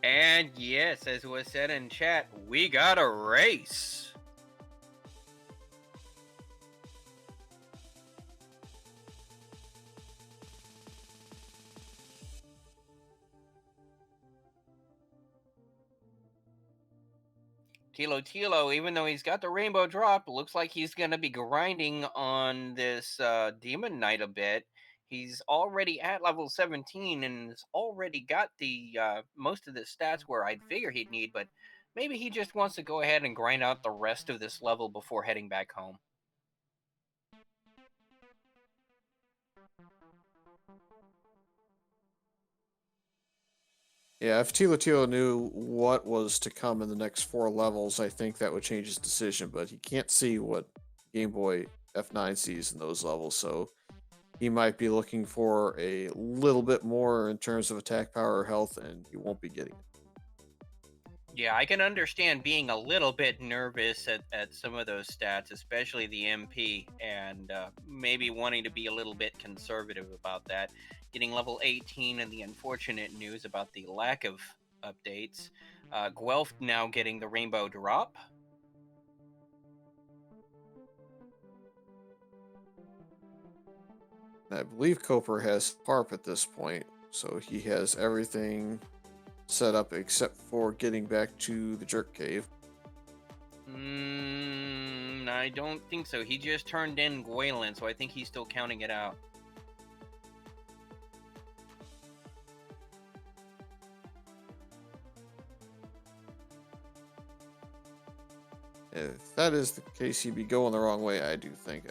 And yes, as was said in chat, we got a race. Tilo Tilo, even though he's got the rainbow drop, looks like he's going to be grinding on this Demon Knight a bit. He's already at level 17 and has already got the most of the stats where I'd figure he'd need, but maybe he just wants to go ahead and grind out the rest of this level before heading back home. Yeah, if Tilo Tilo knew what was to come in the next 4 levels, I think that would change his decision, but he can't see what Game Boy F9 sees in those levels, so he might be looking for a little bit more in terms of attack power or health, and he won't be getting it. Yeah, I can understand being a little bit nervous at some of those stats, especially the MP, and maybe wanting to be a little bit conservative about that. Getting level 18 and the unfortunate news about the lack of updates. Guelph now getting the rainbow drop. And I believe Coper has harp at this point, so he has everything set up except for getting back to the jerk cave. I don't think so. He just turned in Gwaylin, so I think he's still counting it out. If that is the case, he'd be going the wrong way, I do think.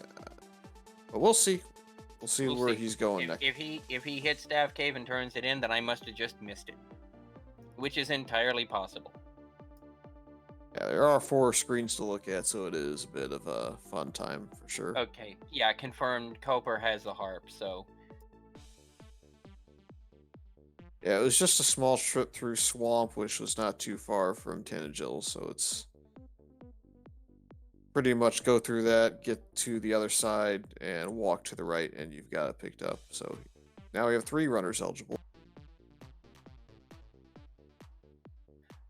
But we'll see. We'll see We'll where see. he's going next. If he hits Staff Cave and turns it in, then I must have just missed it, which is entirely possible. Yeah, there are 4 screens to look at, so it is a bit of a fun time for sure. Okay, yeah, confirmed. Coper has the harp, so Yeah, it was just a small trip through swamp, which was not too far from Tanajill, so it's pretty much go through that, get to the other side, and walk to the right, and you've got it picked up. So now we have 3 runners eligible.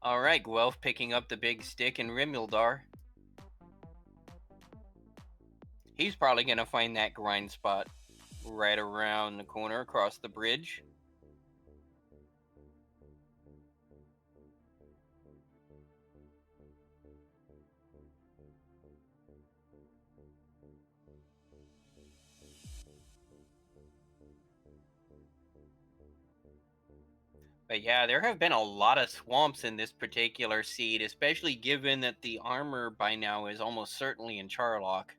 all right. Guelph picking up the big stick and Rimildar. He's probably gonna find that grind spot right around the corner across the bridge. But yeah, there have been a lot of swamps in this particular seed, especially given that the armor by now is almost certainly in Charlock.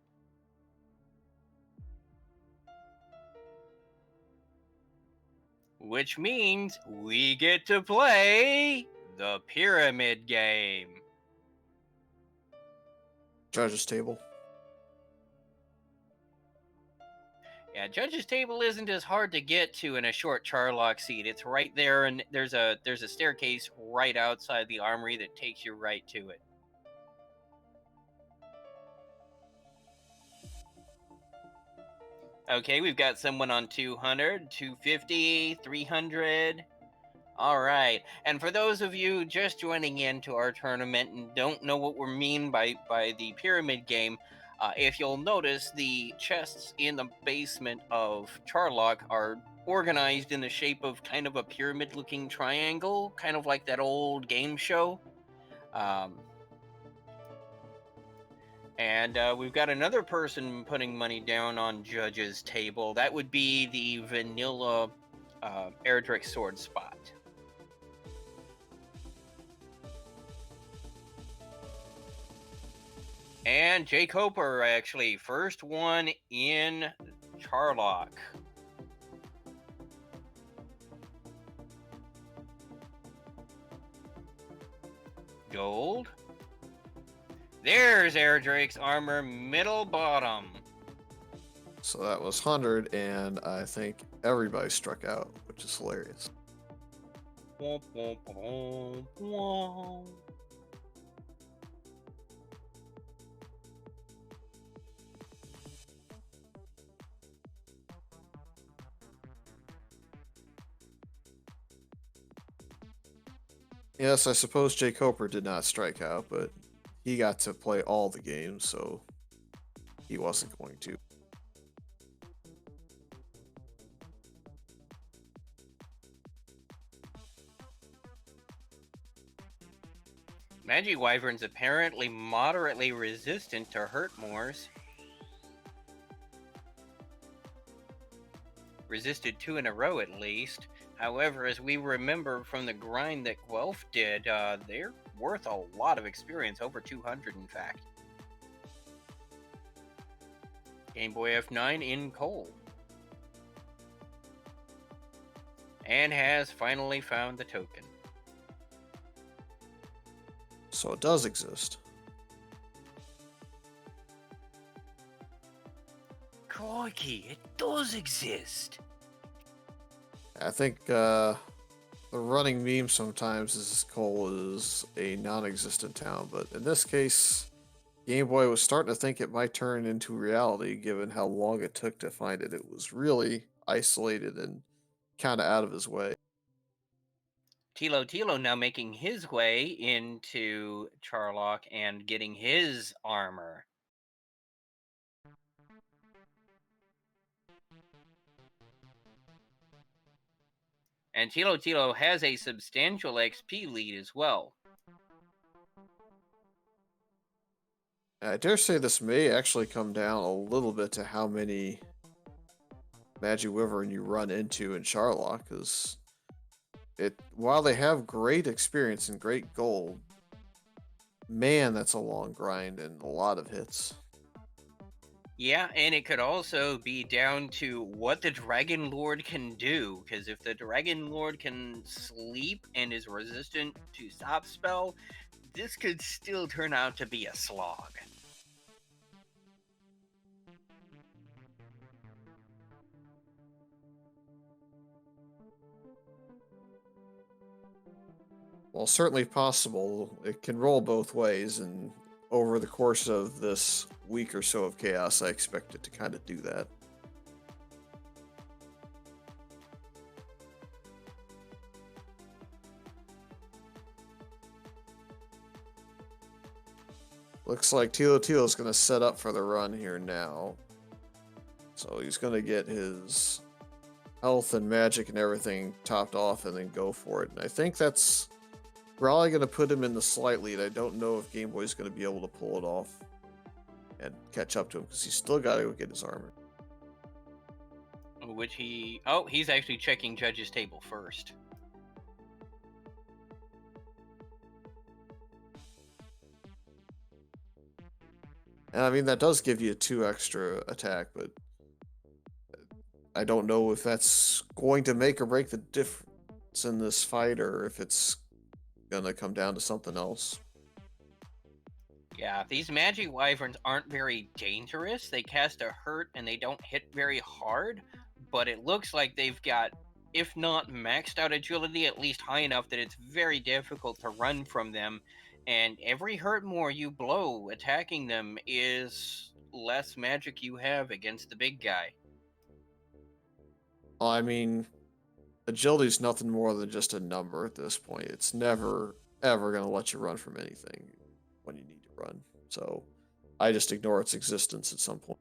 Which means we get to play the pyramid game. Judges table. Yeah, Judge's table isn't as hard to get to in a short Charlock seat. It's right there, and there's a staircase right outside the armory that takes you right to it. Okay, we've got someone on 200, 250, 300. All right. And for those of you just joining into our tournament and don't know what we mean by the pyramid game, if you'll notice, the chests in the basement of Charlock are organized in the shape of kind of a pyramid-looking triangle, kind of like that old game show. Um, and we've got another person putting money down on Judge's table. That would be the vanilla Erdrick sword spot. And Jake Hoper, actually, first one in Charlock. Gold. There's Airdrake's armor, middle bottom. So that was 100, and I think everybody struck out, which is hilarious. Womp, womp, womp, womp. Yes, I suppose Jake Coper did not strike out, but he got to play all the games, so he wasn't going to. Magi Wyvern's apparently moderately resistant to Hurtmoors. Resisted two in a row at least. However, as we remember from the grind that Guelph did, they're worth a lot of experience, over 200 in fact. Game Boy F9 in coal. And has finally found the token. So it does exist. Crikey, it does exist. I think the running meme sometimes is coal is a non-existent town, but in this case, Game Boy was starting to think it might turn into reality given how long it took to find it. It was really isolated and kind of out of his way. Tilo Tilo now making his way into Charlock and getting his armor. And Tilo Tilo has a substantial XP lead as well. I dare say this may actually come down a little bit to how many Magic Wyvern you run into in Charlock, because while they have great experience and great gold, man, that's a long grind and a lot of hits. Yeah, and it could also be down to what the Dragon Lord can do, because if the Dragon Lord can sleep and is resistant to Stop Spell, this could still turn out to be a slog. Well, certainly possible. It can roll both ways, and over the course of this week or so of chaos, I expect it to kind of do that. Looks like Tilo Tilo is going to set up for the run here now. So he's going to get his health and magic and everything topped off and then go for it. And I think that's probably going to put him in the slight lead. I don't know if Game Boy's going to be able to pull it off and catch up to him because he's still got to go get his armor. Which he's actually checking Judge's table first. And I mean, that does give you 2 extra attack, but I don't know if that's going to make or break the difference in this fight or if it's going to come down to something else. Yeah, these magic wyverns aren't very dangerous. They cast a hurt and they don't hit very hard, but it looks like they've got, if not maxed out agility, at least high enough that it's very difficult to run from them. And every hurt more you blow attacking them is less magic you have against the big guy. I mean, agility is nothing more than just a number at this point. It's never ever going to let you run from anything when you need to run. So I just ignore its existence at some point.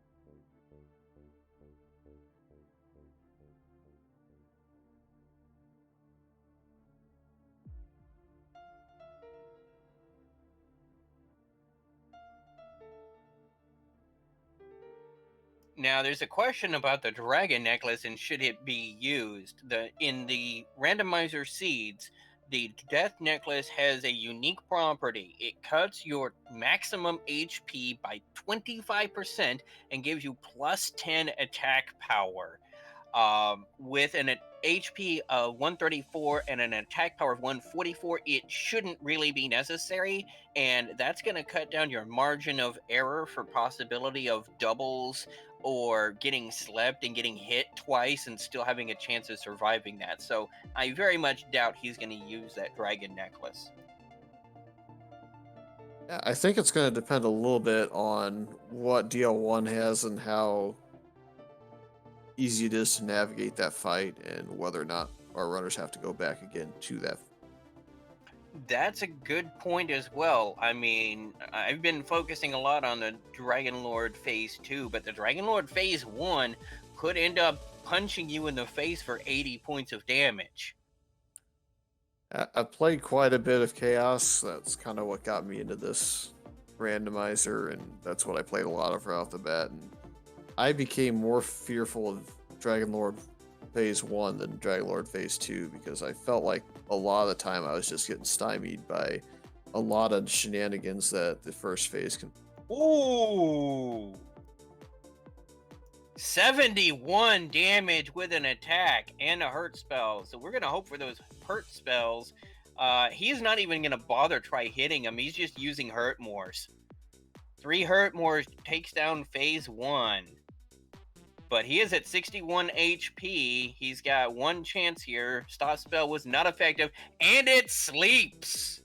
Now, there's a question about the dragon necklace and should it be used. In the randomizer seeds, the death necklace has a unique property. It cuts your maximum HP by 25% and gives you plus 10 attack power. With an HP of 134 and an attack power of 144, it shouldn't really be necessary, and that's going to cut down your margin of error for possibility of doubles or getting slept and getting hit twice and still having a chance of surviving that. So I very much doubt he's going to use that dragon necklace. Yeah, I think it's going to depend a little bit on what DL1 has and how easy it is to navigate that fight and whether or not our runners have to go back again to that. That's a good point as well. I mean, I've been focusing a lot on the Dragon Lord Phase 2, but the Dragon Lord Phase 1 could end up punching you in the face for 80 points of damage. I played quite a bit of Chaos. That's kind of what got me into this randomizer, and that's what I played a lot of right off the bat. And I became more fearful of Dragon Lord Phase 1 than Dragon Lord Phase 2 because I felt like a lot of the time I was just getting stymied by a lot of shenanigans that the first phase can. Ooh! 71 damage with an attack and a hurt spell. So we're going to hope for those hurt spells. He's not even going to bother try hitting him. He's just using hurt mores. 3 hurt mores takes down phase 1. But he is at 61 HP. He's got one chance here. Stop spell was not effective, and it sleeps.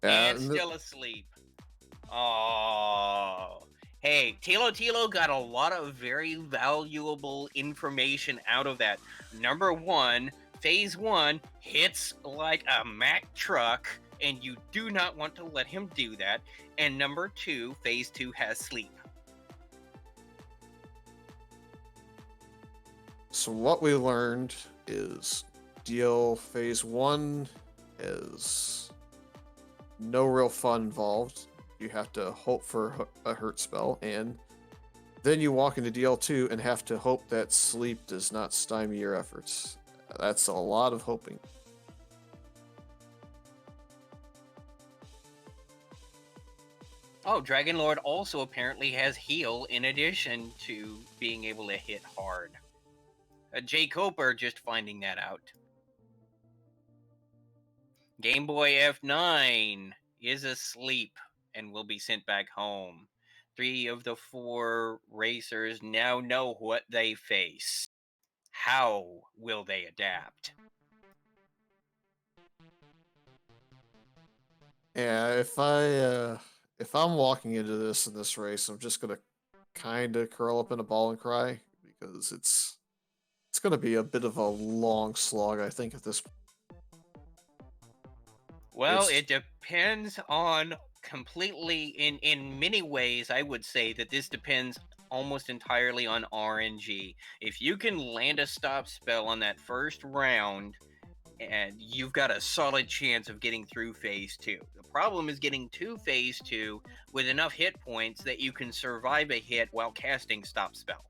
And And still asleep. Oh. Hey, Tilo Tilo got a lot of very valuable information out of that. Number one, phase 1 hits like a Mack truck, and you do not want to let him do that. And number 2, phase 2 has sleep. so what we learned is deal Phase 1 is no real fun involved. You have to hope for a hurt spell, and then you walk into DL2 and have to hope that sleep does not stymie your efforts. That's a lot of hoping. Oh, Dragon Lord also apparently has heal in addition to being able to hit hard. Jay Coper just finding that out. Game Boy F9 is asleep and will be sent back home. 3 of the 4 racers now know what they face. How will they adapt? Yeah, if I'm walking into this race, I'm just gonna kind of curl up in a ball and cry because it's gonna be a bit of a long slog. I think at this point. Well, It's it depends on completely in many ways. I would say that this depends almost entirely on RNG. If you can land a stop spell on that first round, and you've got a solid chance of getting through phase 2. The problem is getting to phase 2 with enough hit points that you can survive a hit while casting stop spell.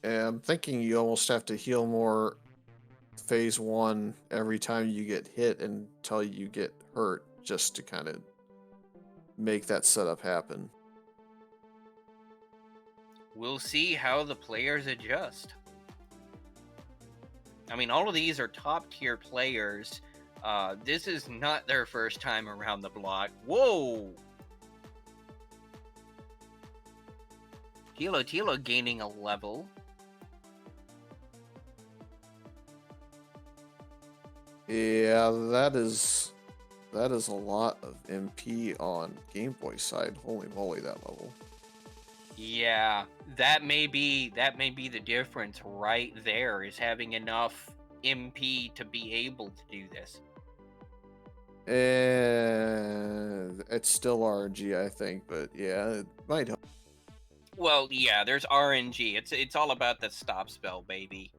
and I'm thinking you almost have to heal more Phase 1 every time you get hit until you get hurt, just to kind of make that setup happen. We'll see how the players adjust. I mean, all of these are top tier players. This is not their first time around the block. Whoa! Tilo gaining a level. Yeah, that is a lot of MP on Game Boy side. Holy moly, that level. Yeah, that may be the difference right there, is having enough MP to be able to do this. And it's still RNG, I think, but yeah, it might help. Well, yeah, there's RNG. It's all about the stop spell, baby.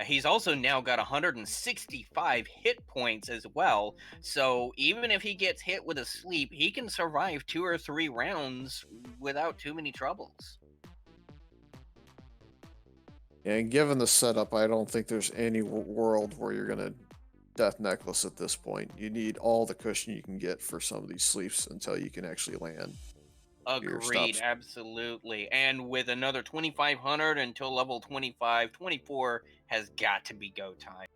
He's also now got 165 hit points as well. So even if he gets hit with a sleep, he can survive 2 or 3 rounds without too many troubles. And given the setup, I don't think there's any world where you're gonna death necklace at this point. You need all the cushion you can get for some of these sleeps until you can actually land your Agreed, stops. absolutely. And with another 2,500 until level 25, 24 has got to be go time.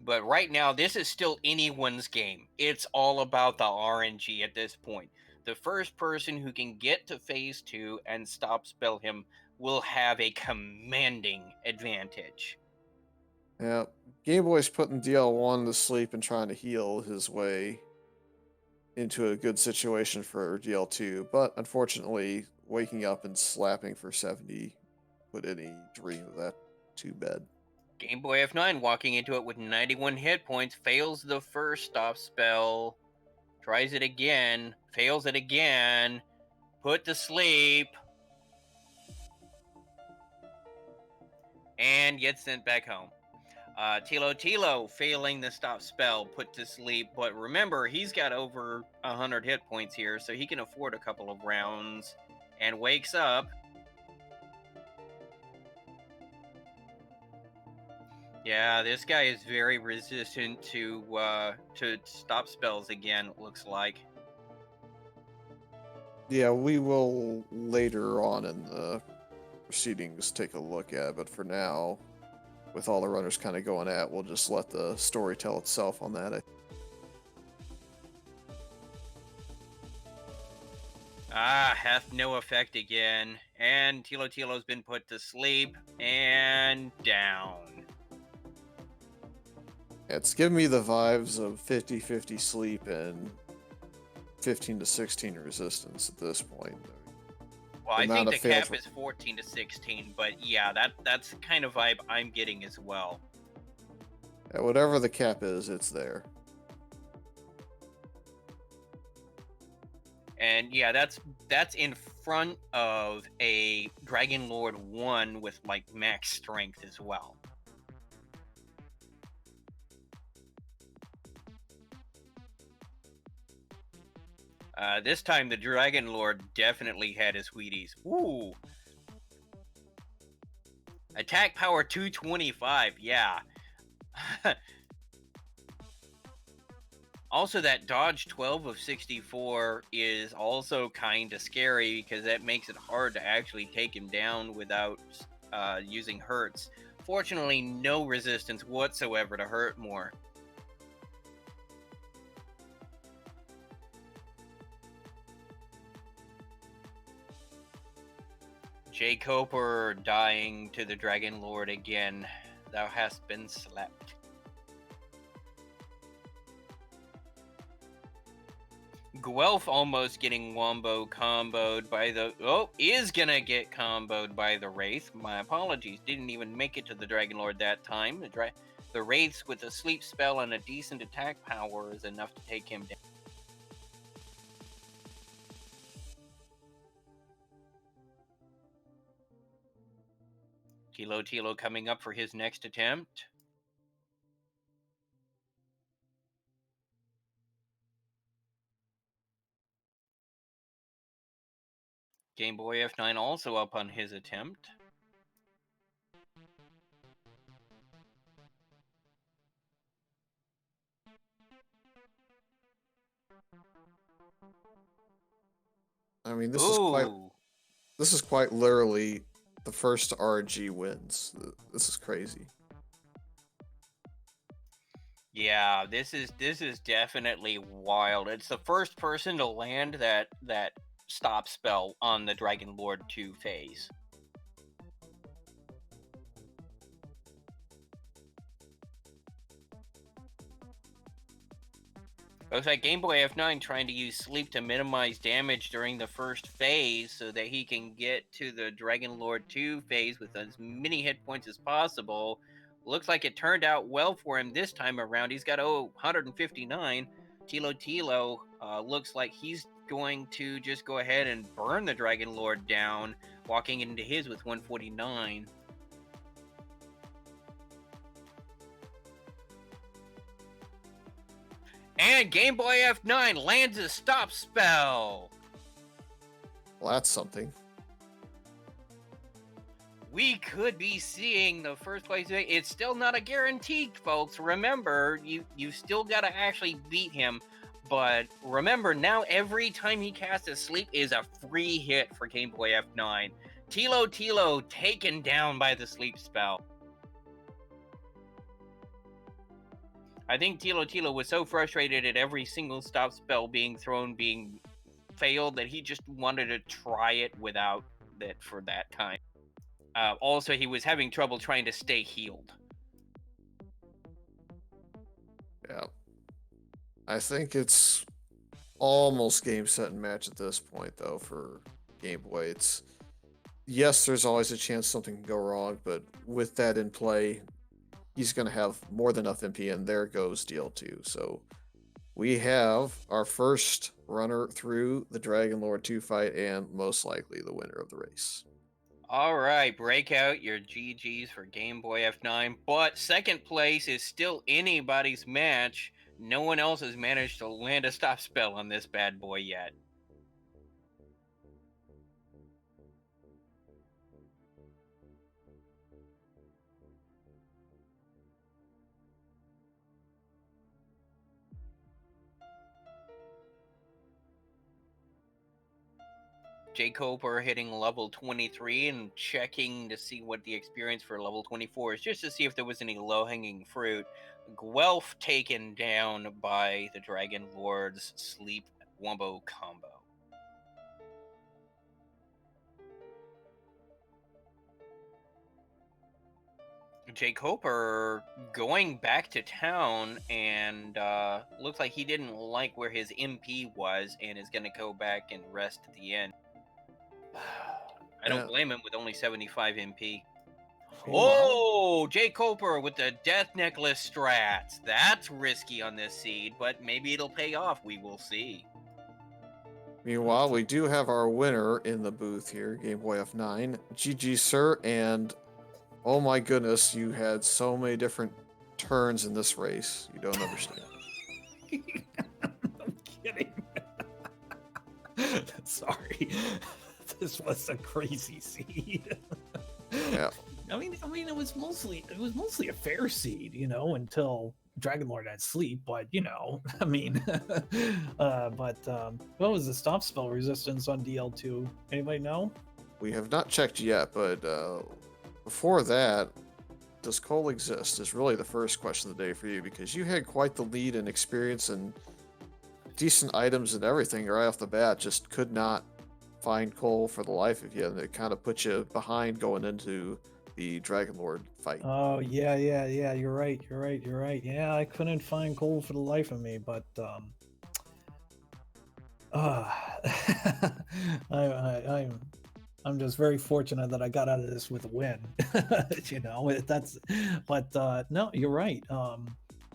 But right now, this is still anyone's game. It's all about the RNG at this point. The first person who can get to phase 2 and stop spell him will have a commanding advantage. Yeah, Game Boy's putting DL1 to sleep and trying to heal his way into a good situation for DL2, but unfortunately, waking up and slapping for 70 would any dream of that to bed. Game Boy F9 walking into it with 91 hit points, fails the first stop spell, tries it again, fails it again, put to sleep, and gets sent back home. Tilo failing the stop spell, put to sleep. But remember, he's got over 100 hit points here, so he can afford a couple of rounds. And wakes up. Yeah, this guy is very resistant to stop spells again. It looks like. Yeah, we will later on in the proceedings take a look at, but for now, with all the runners kind of going at, we'll just let the story tell itself on that. Hath no effect again. And Tilo's been put to sleep and down. It's giving me the vibes of 50-50 sleep and 15 to 16 resistance at this point. Well, The I amount think of the failed. cap is 14 to 16, but yeah, that's the kind of vibe I'm getting as well. Whatever the cap is, it's there. And yeah, that's in front of a Dragon Lord 1 with like max strength as well. This time the Dragon Lord definitely had his Wheaties. Ooh. Attack power 225, yeah. Also, that dodge 12 of 64 is also kind of scary because that makes it hard to actually take him down without using hurts. Fortunately, no resistance whatsoever to hurt more. J. Coper dying to the Dragon Lord again. Thou hast been slept. Guelph almost getting wombo comboed by the... Oh, is gonna get comboed by the Wraith. My apologies. Didn't even make it to the Dragon Lord that time. The Wraiths with a sleep spell and a decent attack power is enough to take him down. Tilo coming up for his next attempt. Game Boy F9 also up on his attempt. I mean, Ooh. this is quite literally the first RG wins. This is crazy. Yeah, this is definitely wild. It's the first person to land that stop spell on the Dragon Lord 2 phase. Looks like Game Boy F9 trying to use sleep to minimize damage during the first phase so that he can get to the Dragon Lord 2 phase with as many hit points as possible. Looks like it turned out well for him this time around. He's got 159. Tilo looks like he's going to just go ahead and burn the Dragon Lord down, walking into his with 149. And Game Boy F9 lands a stop spell. Well, that's something. We could be seeing the first place. It's still not a guarantee, folks. Remember, you still got to actually beat him. But remember, now every time he casts a sleep is a free hit for Game Boy F9. Tilo taken down by the sleep spell. I think Tilo was so frustrated at every single stop spell being thrown being failed that he just wanted to try it without it for that time. Also, he was having trouble trying to stay healed. Yeah. I think it's almost game, set, and match at this point, though, for Game Boy. It's yes, there's always a chance something can go wrong, but with that in play, he's going to have more than enough MP, and there goes DL2. So we have our first runner through the Dragon Lord 2 fight, and most likely the winner of the race. All right, break out your GGs for Game Boy F9, but second place is still anybody's match. No one else has managed to land a stop spell on this bad boy yet. Jacob are hitting level 23 and checking to see what the experience for level 24 is, just to see if there was any low-hanging fruit. Guelph taken down by the Dragon Lord's Sleep Wombo combo. Jake Hoper going back to town and looks like he didn't like where his MP was and is going to go back and rest at the end. I don't Yeah. blame him with only 75 MP. Meanwhile, Oh, Jake Coper with the Death Necklace strats. That's risky on this seed, but maybe it'll pay off. We will see. Meanwhile, we do have our winner in the booth here, Game Boy F9. GG, sir, and oh my goodness, you had so many different turns in this race. You don't understand. I'm kidding. Sorry, this was a crazy seed. Yeah. I mean, it was mostly a fair seed, until Dragon Lord had sleep. But I mean, what was the stop spell resistance on DL2? Anybody know? We have not checked yet, but before that, does Cole exist? Is really the first question of the day for you, because you had quite the lead in experience and decent items and everything right off the bat. Just could not find Cole for the life of you, and it kind of put you behind going into the Dragon Lord fight. Oh yeah. You're right. Yeah, I couldn't find gold for the life of me, but I'm just very fortunate that I got out of this with a win. No, you're right.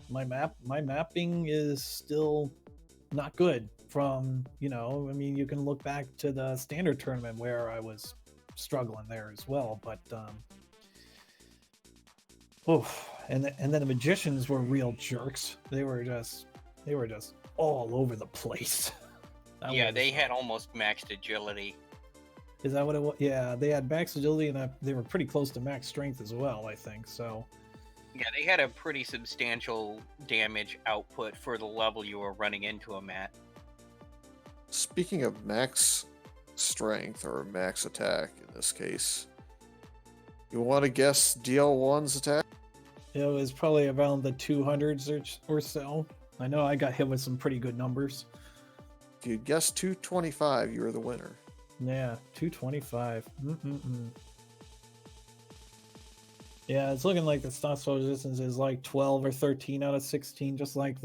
My mapping is still not good from, I mean, you can look back to the standard tournament where I was struggling there as well, but and then the magicians were real jerks. They were just all over the place. They had almost maxed agility. Is that what it was? Yeah, they had max agility and they were pretty close to max strength as well, I think. So Yeah, they had a pretty substantial damage output for the level you were running into them at. Speaking of max strength or max attack in this case. You want to guess DL1's attack? It was probably around the 200s or so. I know I got hit with some pretty good numbers. If you guessed 225, you were the winner. Yeah, 225. Yeah, it's looking like the stop spell resistance is like 12 or 13 out of 16, just like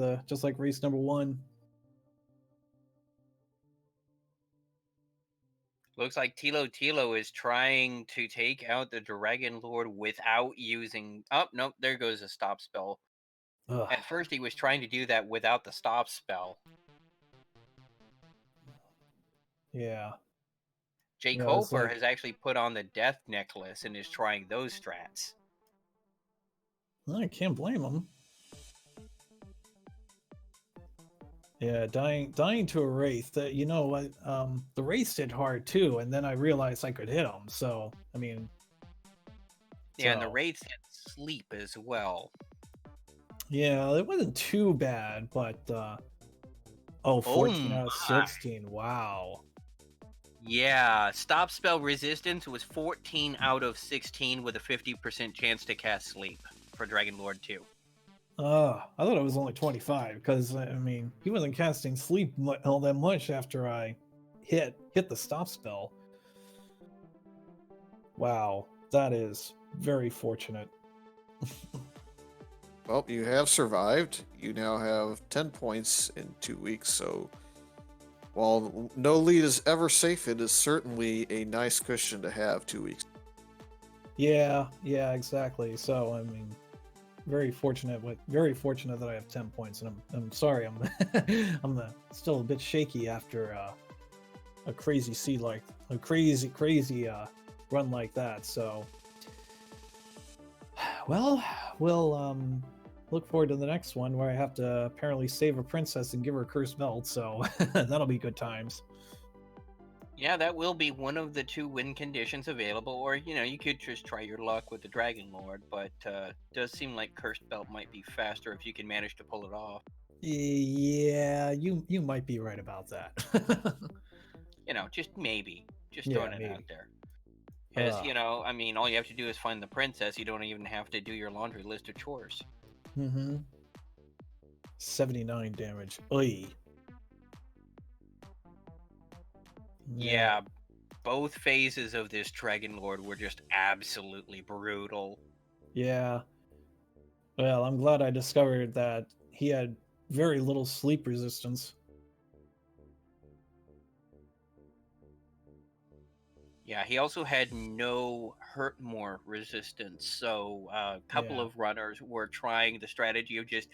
race number 1. Looks like Tilo is trying to take out the Dragon Lord without using. Oh, nope, there goes a stop spell. Ugh. At first, he was trying to do that without the stop spell. Yeah. Jake Yeah, it's Hoper like, has actually put on the Death Necklace and is trying those strats. I can't blame him. Yeah, dying to a wraith. That, you know what? The wraith hit hard too, and then I realized I could hit him. So I mean, Yeah, and the so, Wraiths hit sleep as well. yeah, it wasn't too bad, but 14 out of my. 16. Wow. Yeah, stop spell resistance was 14 out of 16 with a 50% chance to cast sleep for Dragon Lord 2. I thought it was only 25 because I mean he wasn't casting sleep all that much after I hit the stop spell. Wow, that is very fortunate. Well, you have survived. You now have 10 points in 2 weeks, so while no lead is ever safe, it is certainly a nice cushion to have 2 weeks. Yeah, exactly. So I mean, very fortunate that I have 10 points, and I'm sorry, I'm I'm still a bit shaky after a crazy seed like a crazy run like that. So well, we'll look forward to the next one where I have to apparently save a princess and give her a cursed belt. So that'll be good times. Yeah, that will be one of the 2 win conditions available, or you could just try your luck with the Dragon Lord, but does seem like Cursed Belt might be faster if you can manage to pull it off. Yeah, you might be right about that. Just maybe. Just Yeah, throwing it out maybe. there. Because, I mean, all you have to do is find the princess. You don't even have to do your laundry list of chores. 79 damage. Oy. Yeah, both phases of this Dragon Lord were just absolutely brutal. Yeah. Well, I'm glad I discovered that he had very little sleep resistance. Yeah, he also had no hurt more resistance. So a couple Yeah. of runners were trying the strategy of just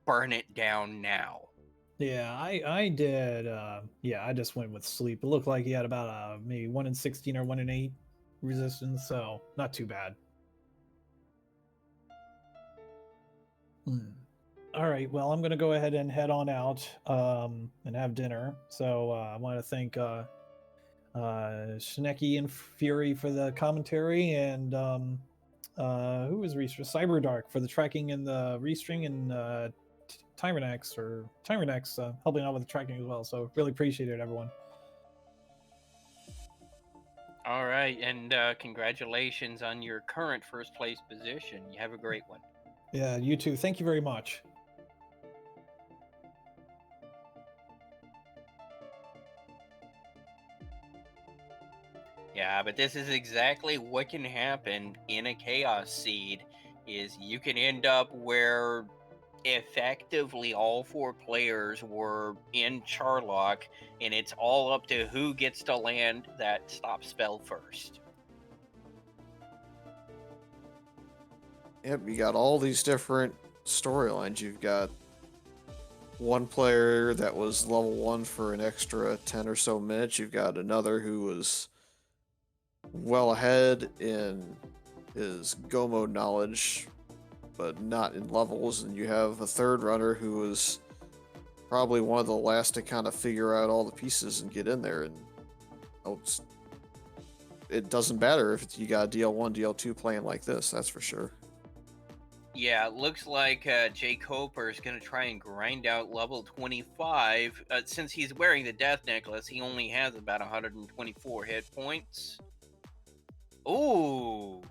burn it down now. Yeah, I did. Yeah, I just went with sleep. It looked like he had about maybe 1 in 16 or 1 in 8 resistance, so not too bad. All right, well, I'm gonna go ahead and head on out and have dinner. So I want to thank Shineki and Fury for the commentary, and who was Cyberdark for the tracking and the restring, and Tyrannex helping out with the tracking as well. So really appreciate it, everyone. All right, and congratulations on your current first place position. You have a great one. Yeah, you too. Thank you very much. Yeah, but this is exactly what can happen in a Chaos Seed, is you can end up where effectively all 4 players were in Charlock, and it's all up to who gets to land that stop spell first. Yep, you got all these different storylines. You've got one player that was level 1 for an extra 10 or so minutes. You've got another who was well ahead in his go mode knowledge, but not in levels. And you have a third runner who was probably one of the last to kind of figure out all the pieces and get in there. And it doesn't matter if you got DL1, DL2 playing like this, that's for sure. Yeah, it looks like Jay Coper is going to try and grind out level 25. Since he's wearing the death necklace, he only has about 124 hit points. Ooh,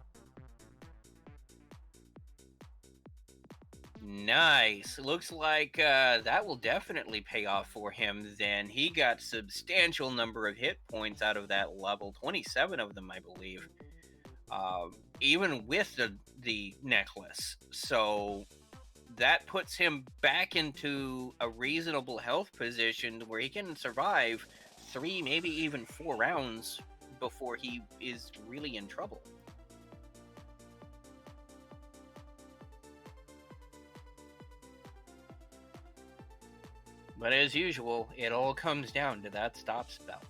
nice. Looks like that will definitely pay off for him then. He got substantial number of hit points out of that level, 27 of them, I believe. Even with the necklace. So that puts him back into a reasonable health position where he can survive 3, maybe even 4 rounds before he is really in trouble. But as usual, it all comes down to that stop spell.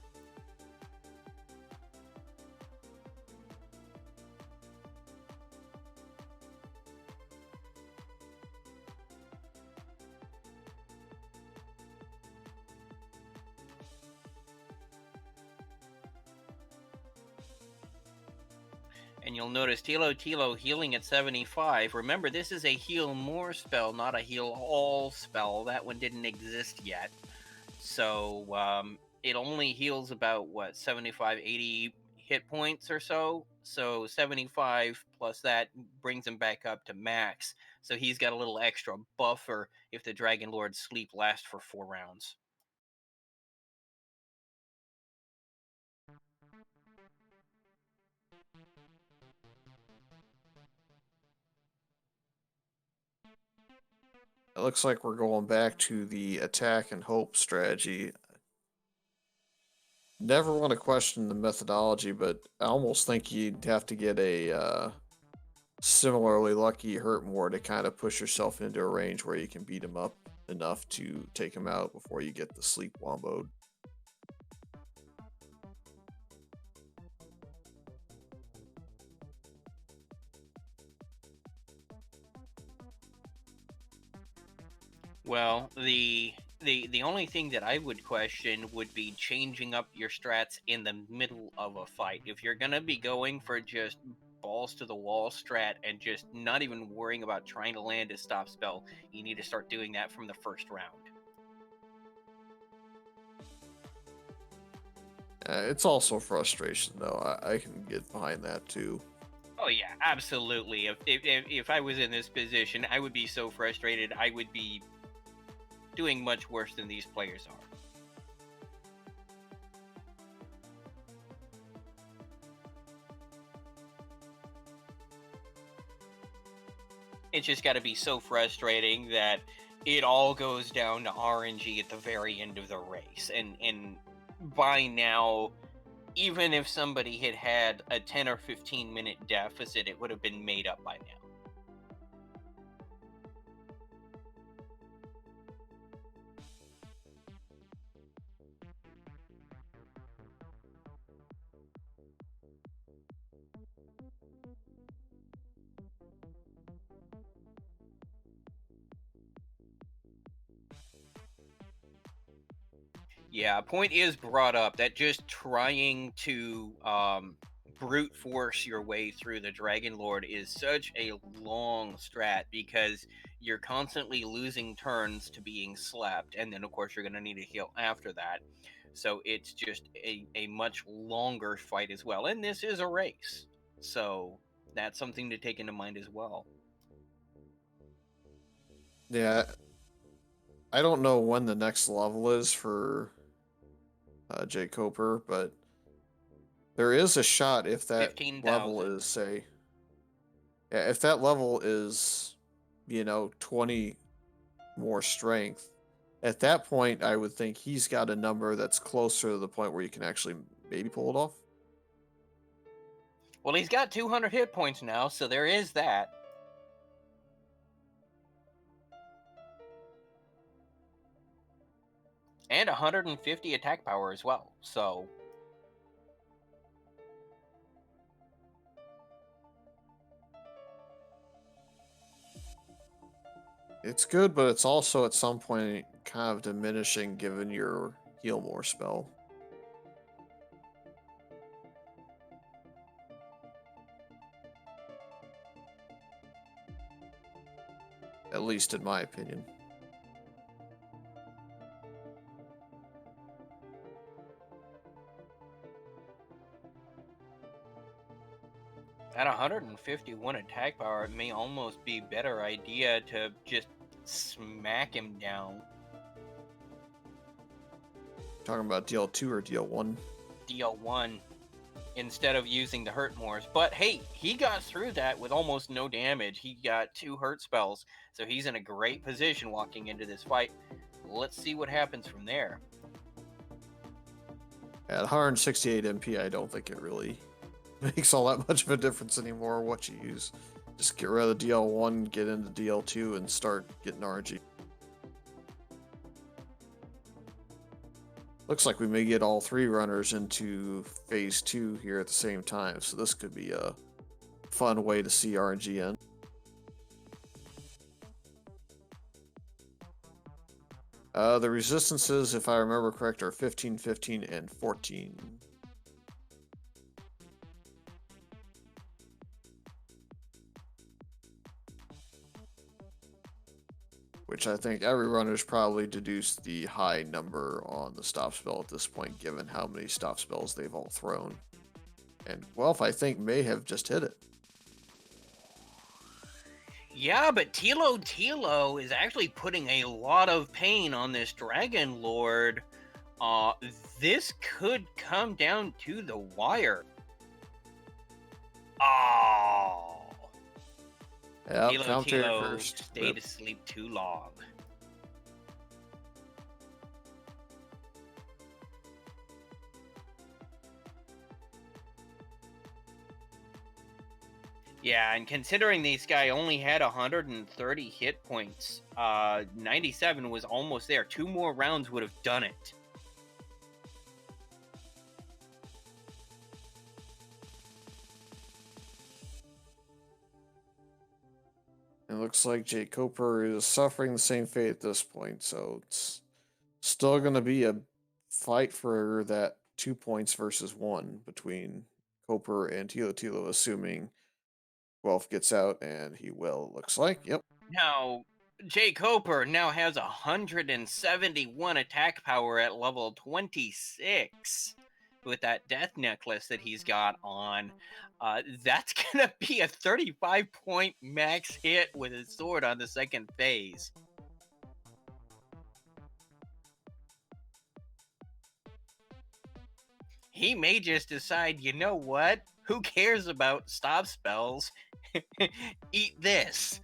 And you'll notice Tilo healing at 75. Remember, this is a heal more spell, not a heal all spell. That one didn't exist yet. So it only heals about, what, 75, 80 hit points or so. So 75 plus that brings him back up to max. So he's got a little extra buffer if the Dragon Lord's sleep lasts for 4 rounds. It looks like we're going back to the attack and hope strategy. Never want to question the methodology, but I almost think you'd have to get a similarly lucky hurt more to kind of push yourself into a range where you can beat him up enough to take him out before you get the sleep womboed. Well, the only thing that I would question would be changing up your strats in the middle of a fight. If you're gonna be going for just balls to the wall strat and just not even worrying about trying to land a stop spell, you need to start doing that from the first round. It's also frustration, though. I can get behind that too. Oh yeah, absolutely. If I was in this position, I would be so frustrated. I would be doing much worse than these players are. It's just got to be so frustrating that it all goes down to RNG at the very end of the race. And by now, even if somebody had had a 10 or 15 minute deficit, it would have been made up by now. Yeah, a point is brought up that just trying to brute force your way through the Dragon Lord is such a long strat because you're constantly losing turns to being slapped, and then of course you're going to need a heal after that. So it's just a much longer fight as well. And this is a race. So that's something to take into mind as well. Yeah, I don't know when the next level is for Jay Coper, but there is a shot if that level 15,000. is, say, yeah, if that level is, 20 more strength, at that point, I would think he's got a number that's closer to the point where you can actually maybe pull it off. Well, he's got 200 hit points now, so there is that. And 150 attack power as well. So It's good, but it's also at some point kind of diminishing given your heal more spell. at least in my opinion. At 151 attack power, it may almost be a better idea to just smack him down. Talking about DL2 or DL1? DL1 instead of using the hurt mores. But hey, he got through that with almost no damage. He got 2 hurt spells, so he's in a great position walking into this fight. Let's see what happens from there. At 168 MP, I don't think it really makes all that much of a difference anymore what you use. Just get rid of the DL1, get into DL2, and start getting RNG. Looks like we may get all 3 runners into phase 2 here at the same time, so this could be a fun way to see RNG in. The resistances, if I remember correct, are 15, 15, and 14. Which I think every runner's probably deduced the high number on the stop spell at this point, given how many stop spells they've all thrown. And Guelph, I think, may have just hit it. Yeah, but Tilo is actually putting a lot of pain on this Dragon Lord. This could come down to the wire. Oh. Yep, commentator Tilo first. stayed asleep too long. Yeah, and considering this guy only had 130 hit points, 97 was almost there. 2 more rounds would have done it. It looks like Jake Coper is suffering the same fate at this point, so it's still going to be a fight for that 2 points versus 1 between Coper and Tilo, assuming Guelph gets out, and he will, it looks like. Yep. Now, Jay Coper now has 171 attack power at level 26 with that death necklace that he's got on. That's going to be a 35-point max hit with his sword on the second phase. He may just decide, you know what? Who cares about stop spells? Eat this.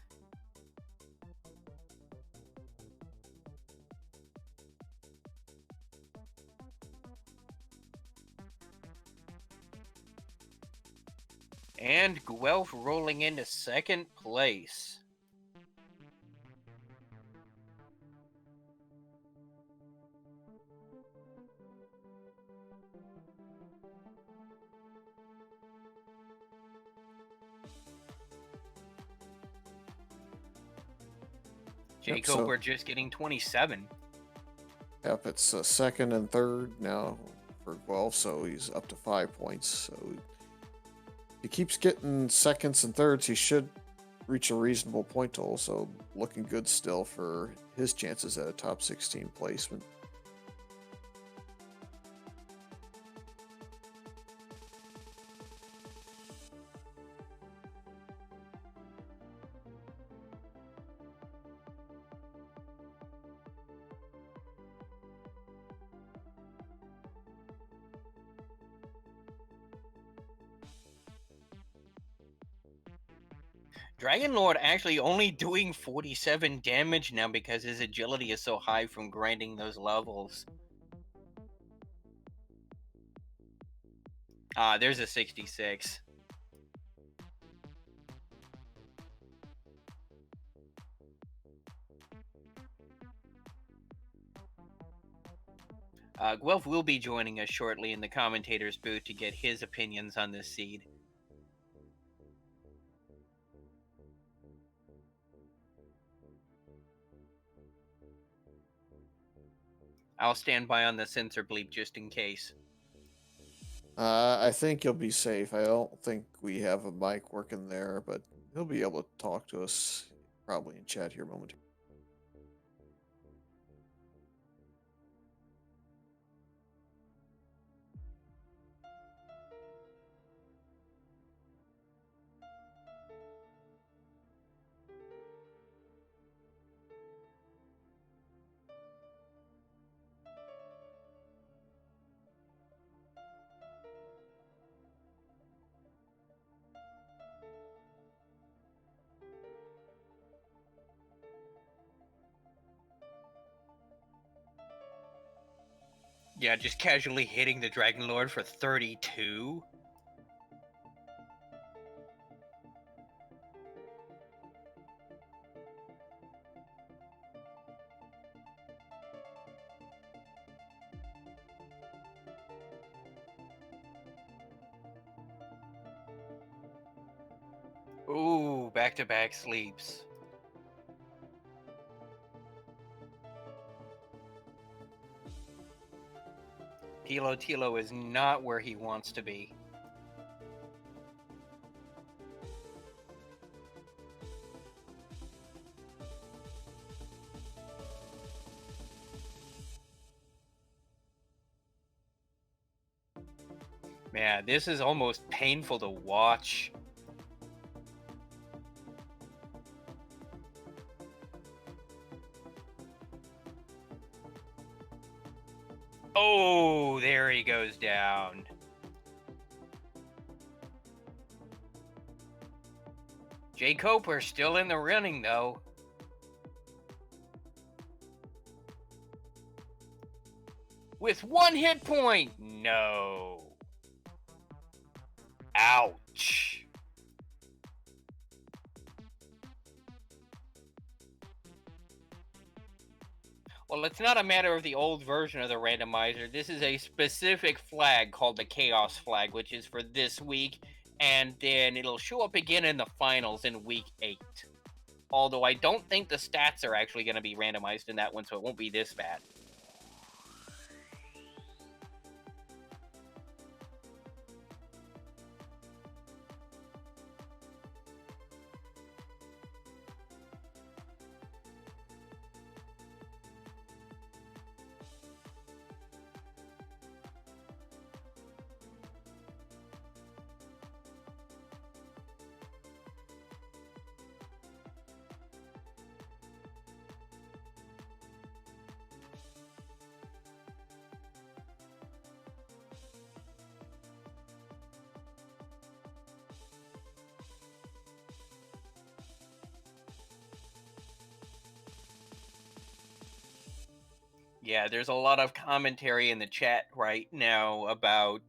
And Guelph rolling into second place. Jay Yep, Coper just getting 27. Yep, it's second and third now for Guelph, so he's up to 5 points. So he keeps getting seconds and thirds, he should reach a reasonable point total, so looking good still for his chances at a top 16 placement. Dragon Lord actually only doing 47 damage now because his agility is so high from grinding those levels. There's a 66. Guelph will be joining us shortly in the commentator's booth to get his opinions on this seed. I'll stand by on the sensor bleep just in case. I think he'll be safe. I don't think we have a mic working there, but he'll be able to talk to us probably in chat here momentarily. Yeah, just casually hitting the Dragon Lord for 32. Ooh, back-to-back sleeps. Tilo is not where he wants to be. Man, this is almost painful to watch. Oh, there he goes down. Jay Coper still in the running, though. With 1 hit point. No. Ouch. Well, it's not a matter of the old version of the randomizer. This is a specific flag called the Chaos flag, which is for this week, and then it'll show up again in the finals in week 8. Although I don't think the stats are actually going to be randomized in that one, so it won't be this bad. Yeah, there's a lot of commentary in the chat right now about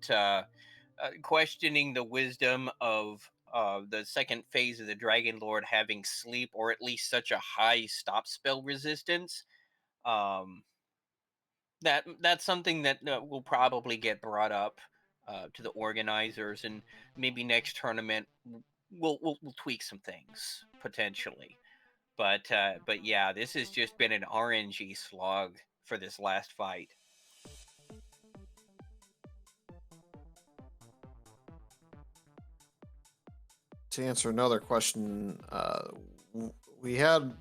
questioning the wisdom of the second phase of the Dragon Lord having sleep, or at least such a high stop spell resistance. Um, that's something that will probably get brought up to the organizers, and maybe next tournament we'll tweak some things potentially. But yeah, this has just been an RNG slog for this last fight. To answer another question, we had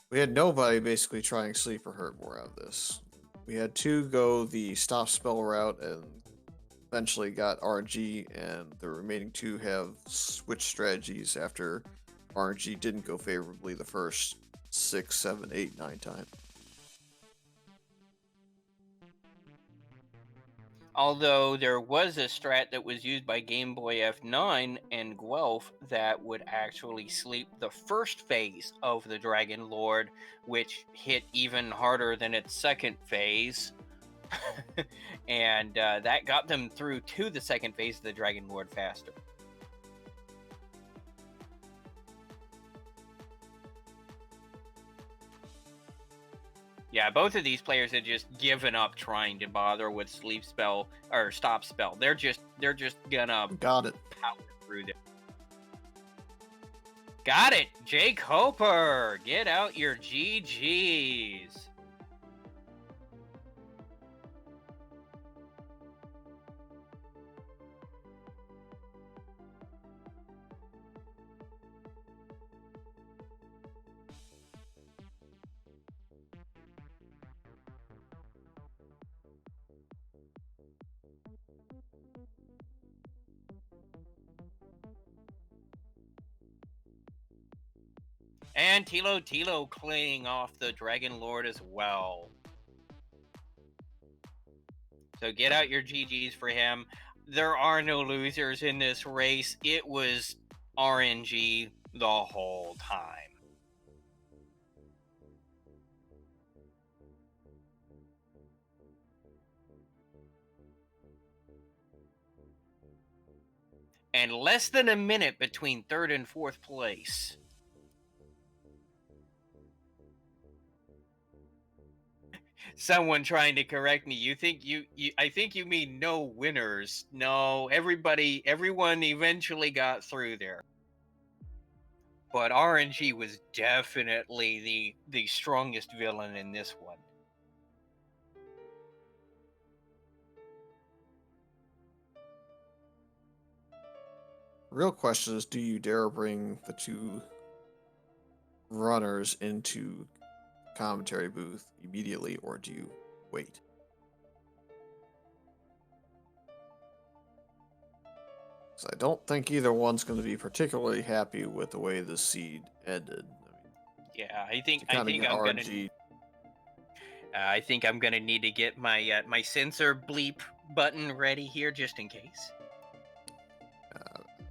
we had nobody basically trying sleep or hurt more out of this. We had 2 go the stop spell route and eventually got RNG, and the remaining 2 have switched strategies after RNG didn't go favorably the first 6, 7, 8, 9 times. Although there was a strat that was used by Game Boy F9 and Guelph that would actually sleep the first phase of the Dragon Lord, which hit even harder than its second phase. And that got them through to the second phase of the Dragon Lord faster. Yeah, both of these players had just given up trying to bother with sleep spell or stop spell. They're just gonna Got it. power through this. Got it, Jay Coper. Get out your GGs. And Tilo cleaning off the Dragon Lord as well. So get out your GGs for him. There are no losers in this race. It was RNG the whole time. And less than a minute between third and fourth place. Someone trying to correct me. You think you I think you mean no winners. No, everyone eventually got through there. But RNG was definitely the strongest villain in this one. Real question is, do you dare bring the two runners into commentary booth immediately, or do you wait? So I don't think either one's going to be particularly happy with the way the seed ended. Yeah, I to think kind of get I'm gonna RNG. I think I'm gonna need to get my my censor bleep button ready here just in case.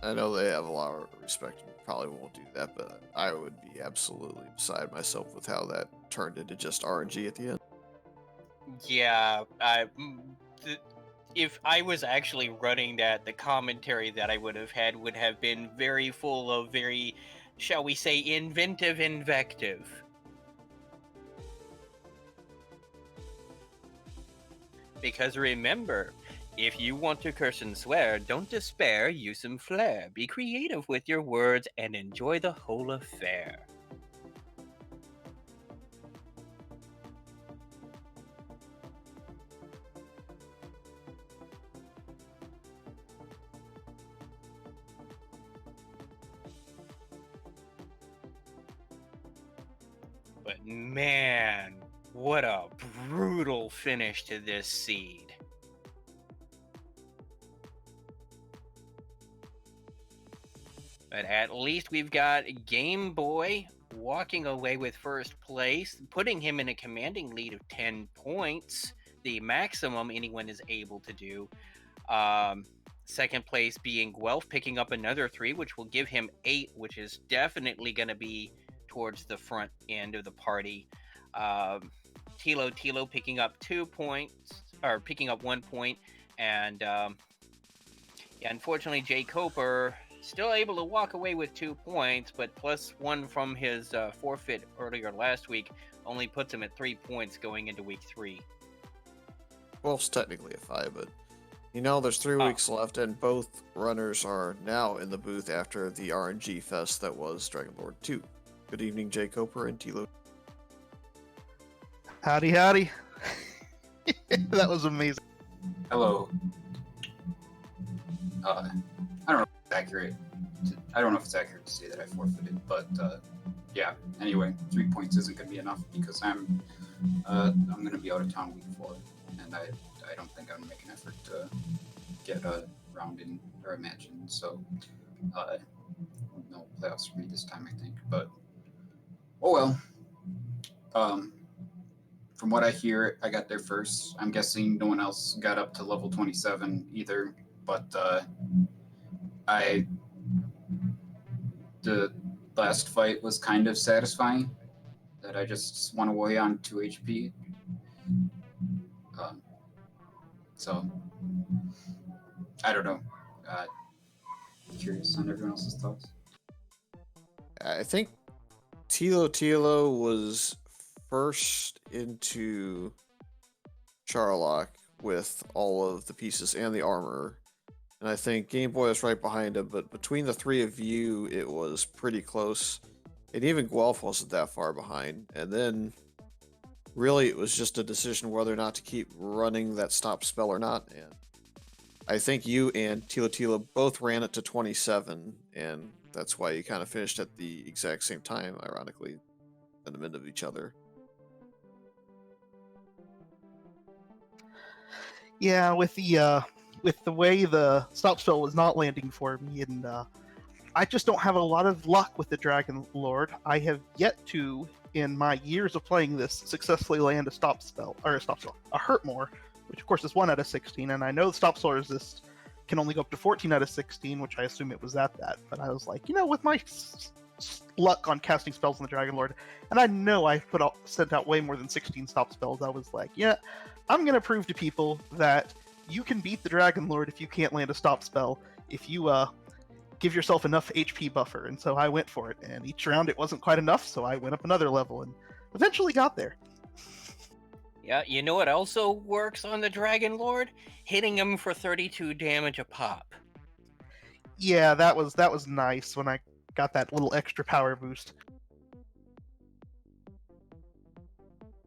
I know they have a lot of respect and probably won't do that, but I would be absolutely beside myself with how that turned into just RNG at the end. Yeah, if I was actually running that, the commentary that I would have had would have been very full of very, shall we say, inventive invective. Because remember, if you want to curse and swear, don't despair, use some flair. Be creative with your words and enjoy the whole affair. But man, what a brutal finish to this seed. But at least we've got Game Boy walking away with first place, putting him in a commanding lead of 10 points, the maximum anyone is able to do. Second place being Guelph, picking up another 3, which will give him 8, which is definitely going to be towards the front end of the party. Tilo picking up 2 points, or picking up 1 point, and yeah, unfortunately, Jay Coper still able to walk away with 2 points, but plus 1 from his forfeit earlier last week only puts him at 3 points going into week 3. Well, it's technically a 5, but there's 3 weeks left, and both runners are now in the booth after the RNG fest that was Dragon Lord 2. Good evening, Jay Coper and Tilo. Howdy, howdy. That was amazing. Hello. I don't know if it's accurate. I don't know if it's accurate to say that I forfeited, but yeah. Anyway, 3 points isn't going to be enough because I'm going to be out of town week 4, and I don't think I'm going to make an effort to get a round in or a match in. So no playoffs for me this time, I think. But oh well. From what I hear, I got there first. I'm guessing no one else got up to level 27 either, but the last fight was kind of satisfying. That I just went away on 2 HP. So I don't know. Curious on everyone else's thoughts. I think Tilo was first into Charlock with all of the pieces and the armor. And I think Game Boy is right behind him, but between the 3 of you, it was pretty close. And even Guelph wasn't that far behind. And then, really, it was just a decision whether or not to keep running that stop spell or not. And I think you and Tilo both ran it to 27, and that's why you kind of finished at the exact same time, ironically, in the middle of each other. Yeah, with the way the stop spell was not landing for me, and I just don't have a lot of luck with the Dragon Lord. I have yet to, in my years of playing this, successfully land a a hurt more, which of course is 1 out of 16, and I know the stop spell resist can only go up to 14 out of 16, which I assume it was at that. But I was like, with my luck on casting spells on the Dragon Lord, and I know I sent out way more than 16 stop spells, I was like, yeah, I'm gonna prove to people that you can beat the Dragon Lord if you can't land a stop spell, if you give yourself enough HP buffer. And so I went for it, and each round it wasn't quite enough, so I went up another level and eventually got there. Yeah, you know what also works on the Dragon Lord? Hitting him for 32 damage a pop. Yeah, that was nice when I got that little extra power boost.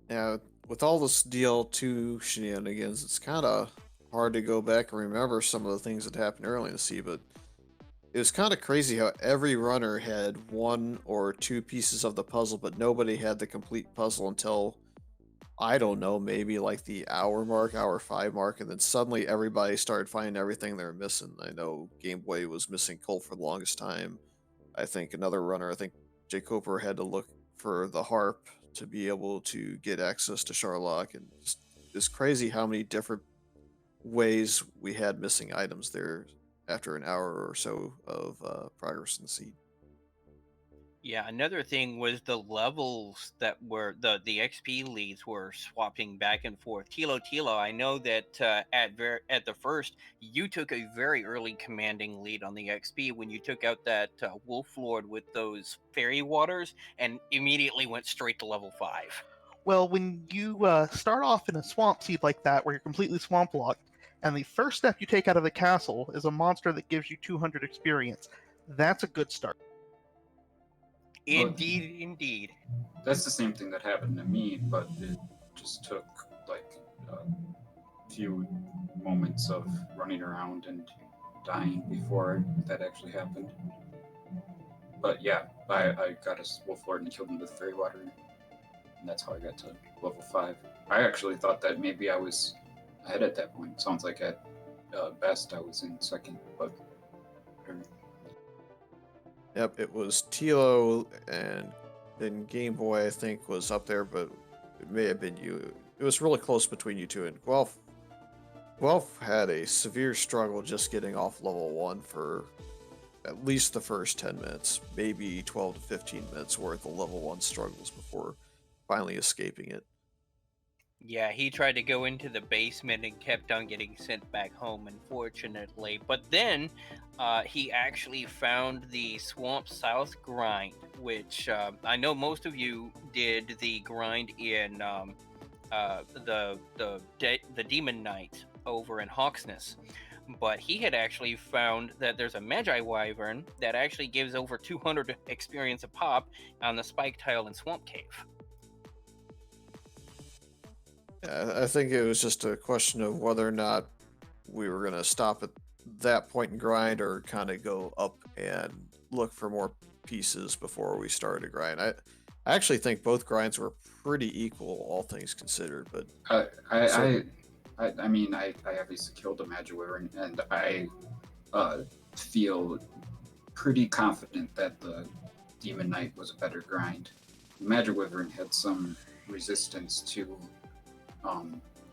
Now, with all this DL2 shenanigans, it's kind of hard to go back and remember some of the things that happened early in the sea, but it was kind of crazy how every runner had 1 or 2 pieces of the puzzle, but nobody had the complete puzzle until, I don't know, maybe like the hour mark, hour 5 mark, and then suddenly everybody started finding everything they were missing. I know Game Boy was missing Colt for the longest time. I think another runner, I think Jay Cooper had to look for the harp to be able to get access to Sharlock, and it's crazy how many different ways we had missing items there after an hour or so of progress in the seed. Yeah, another thing was the levels that were the XP leads were swapping back and forth. Tilo, I know that at the first you took a very early commanding lead on the XP when you took out that Wolf Lord with those fairy waters and immediately went straight to level 5. Well, when you start off in a swamp seed like that, where you're completely swamp locked, and the first step you take out of the castle is a monster that gives you 200 experience, that's a good start. Indeed. That's the same thing that happened to me, but it just took like a few moments of running around and dying before that actually happened. But yeah, I got a Wolf Lord and killed him with Fairy Water, and that's how I got to level 5. I actually thought that maybe I was ahead at that point. Sounds like at best I was in second, but whatever. Yep, it was Tilo, and then Game Boy, I think, was up there, but it may have been you. It was really close between you two, and Guelph had a severe struggle just getting off level 1 for at least the first 10 minutes, maybe 12 to 15 minutes worth of level 1 struggles before finally escaping it. Yeah, he tried to go into the basement and kept on getting sent back home, unfortunately. But then he actually found the Swamp South grind, which I know most of you did the grind in the Demon Knight over in Hawksness. But he had actually found that there's a Magi Wyvern that actually gives over 200 experience a pop on the Spike Tile and Swamp Cave. Yeah, I think it was just a question of whether or not we were going to stop at that point and grind, or kind of go up and look for more pieces before we started to grind. I actually think both grinds were pretty equal, all things considered. But I mean, I obviously killed a Magi Wyvern, and I feel pretty confident that the Demon Knight was a better grind. The Magi Wyvern had some resistance to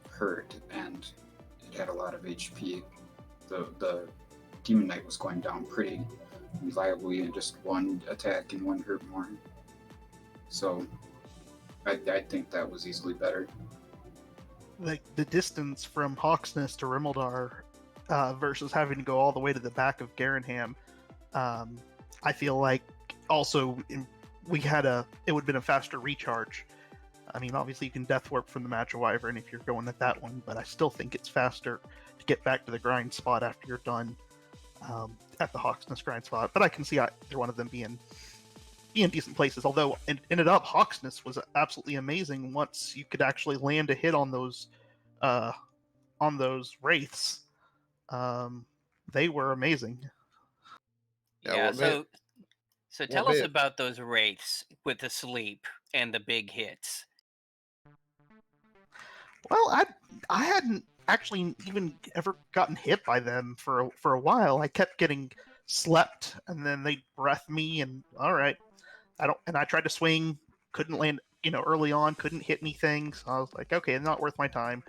hurt, and it had a lot of HP. The Demon Knight was going down pretty reliably in just 1 attack and 1 hurt more. So I think that was easily better. The distance from Hawksness to Rimmildar versus having to go all the way to the back of Garanham, I feel like also it would have been a faster recharge. I mean, obviously you can death warp from the Magi Wyvern if you're going at that one, but I still think it's faster to get back to the grind spot after you're done at the Hawksness grind spot. But I can see either one of them being decent places. Although it ended up Hawksness was absolutely amazing once you could actually land a hit on those wraiths. They were amazing. Yeah, so tell us may- about those wraiths with the sleep and the big hits. Well, I hadn't actually even ever gotten hit by them for a while. I kept getting slept, and then they breath me, and all right, I tried to swing, couldn't land, early on, couldn't hit anything, so I was like, okay, not worth my time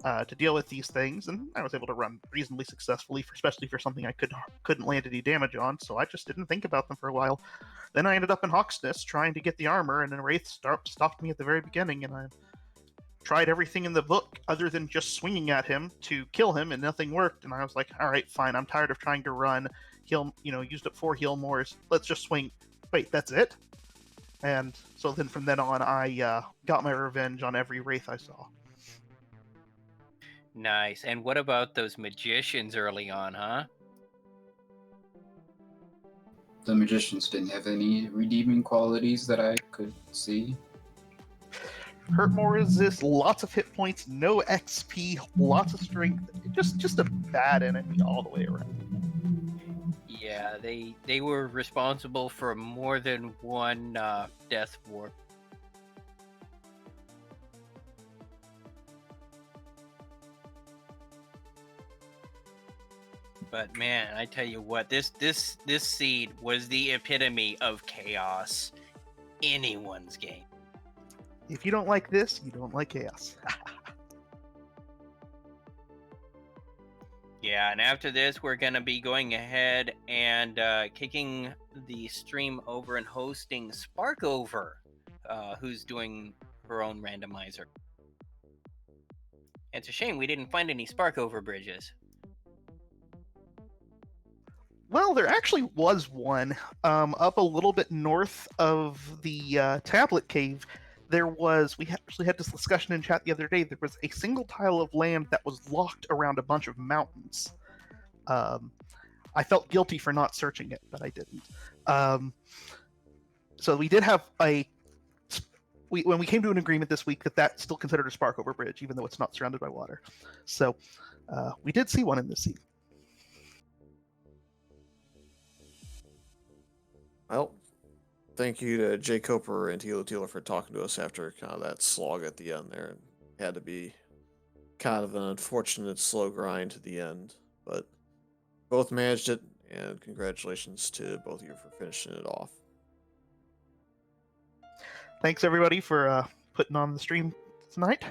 to deal with these things, and I was able to run reasonably successfully, especially for something I couldn't land any damage on, so I just didn't think about them for a while. Then I ended up in Hawk's Nest trying to get the armor, and then Wraith stopped me at the very beginning, and I tried everything in the book other than just swinging at him to kill him, and nothing worked. And I was like, all right, fine. I'm tired of trying to run. Heal, used up 4 heal mores. Let's just swing. Wait, that's it? And so then from then on, I got my revenge on every Wraith I saw. Nice. And what about those magicians early on, huh? The magicians didn't have any redeeming qualities that I could see. Hurt more resist, lots of hit points, no XP, lots of strength. Just a bad enemy all the way around. Yeah, they were responsible for more than one death warp. But man, I tell you what, this seed was the epitome of chaos. Anyone's game. If you don't like this, you don't like chaos. Yeah, and after this, we're going to be going ahead and kicking the stream over and hosting Sparkover, who's doing her own randomizer. It's a shame we didn't find any Sparkover bridges. Well, there actually was one up a little bit north of the tablet cave. We actually had this discussion in chat the other day. There was a single tile of land that was locked around a bunch of mountains. I felt guilty for not searching it, but I didn't. So we did have when we came to an agreement this week that's still considered a Sparkover bridge, even though it's not surrounded by water. So we did see one in the sea. Well, thank you to Jay Coper and Tila Tila for talking to us after kind of that slog at the end there. It had to be kind of an unfortunate slow grind to the end, but both managed it, and congratulations to both of you for finishing it off. Thanks everybody for putting on the stream tonight.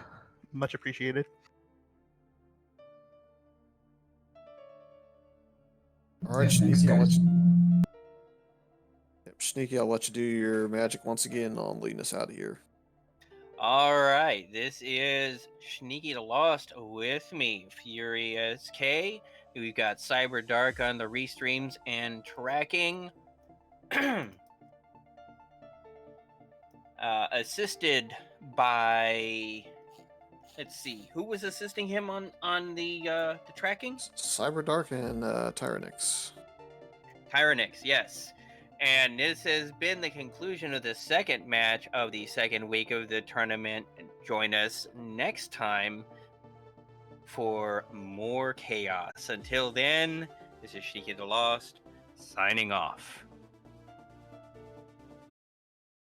Much appreciated. All right, Yeah, thanks, Sneaky, guys. Sneaky, I'll let you do your magic once again on leading us out of here. All right, this is Sneaky the Lost with me, Furious K. We've got Cyber Dark on the restreams and tracking. Assisted by, let's see, who was assisting him on the tracking? Cyberdark and Tyrannix. Tyrannix, yes. And this has been the conclusion of the second match of the second week of the tournament. Join us next time for more chaos. Until then, this is Shiki the Lost, signing off.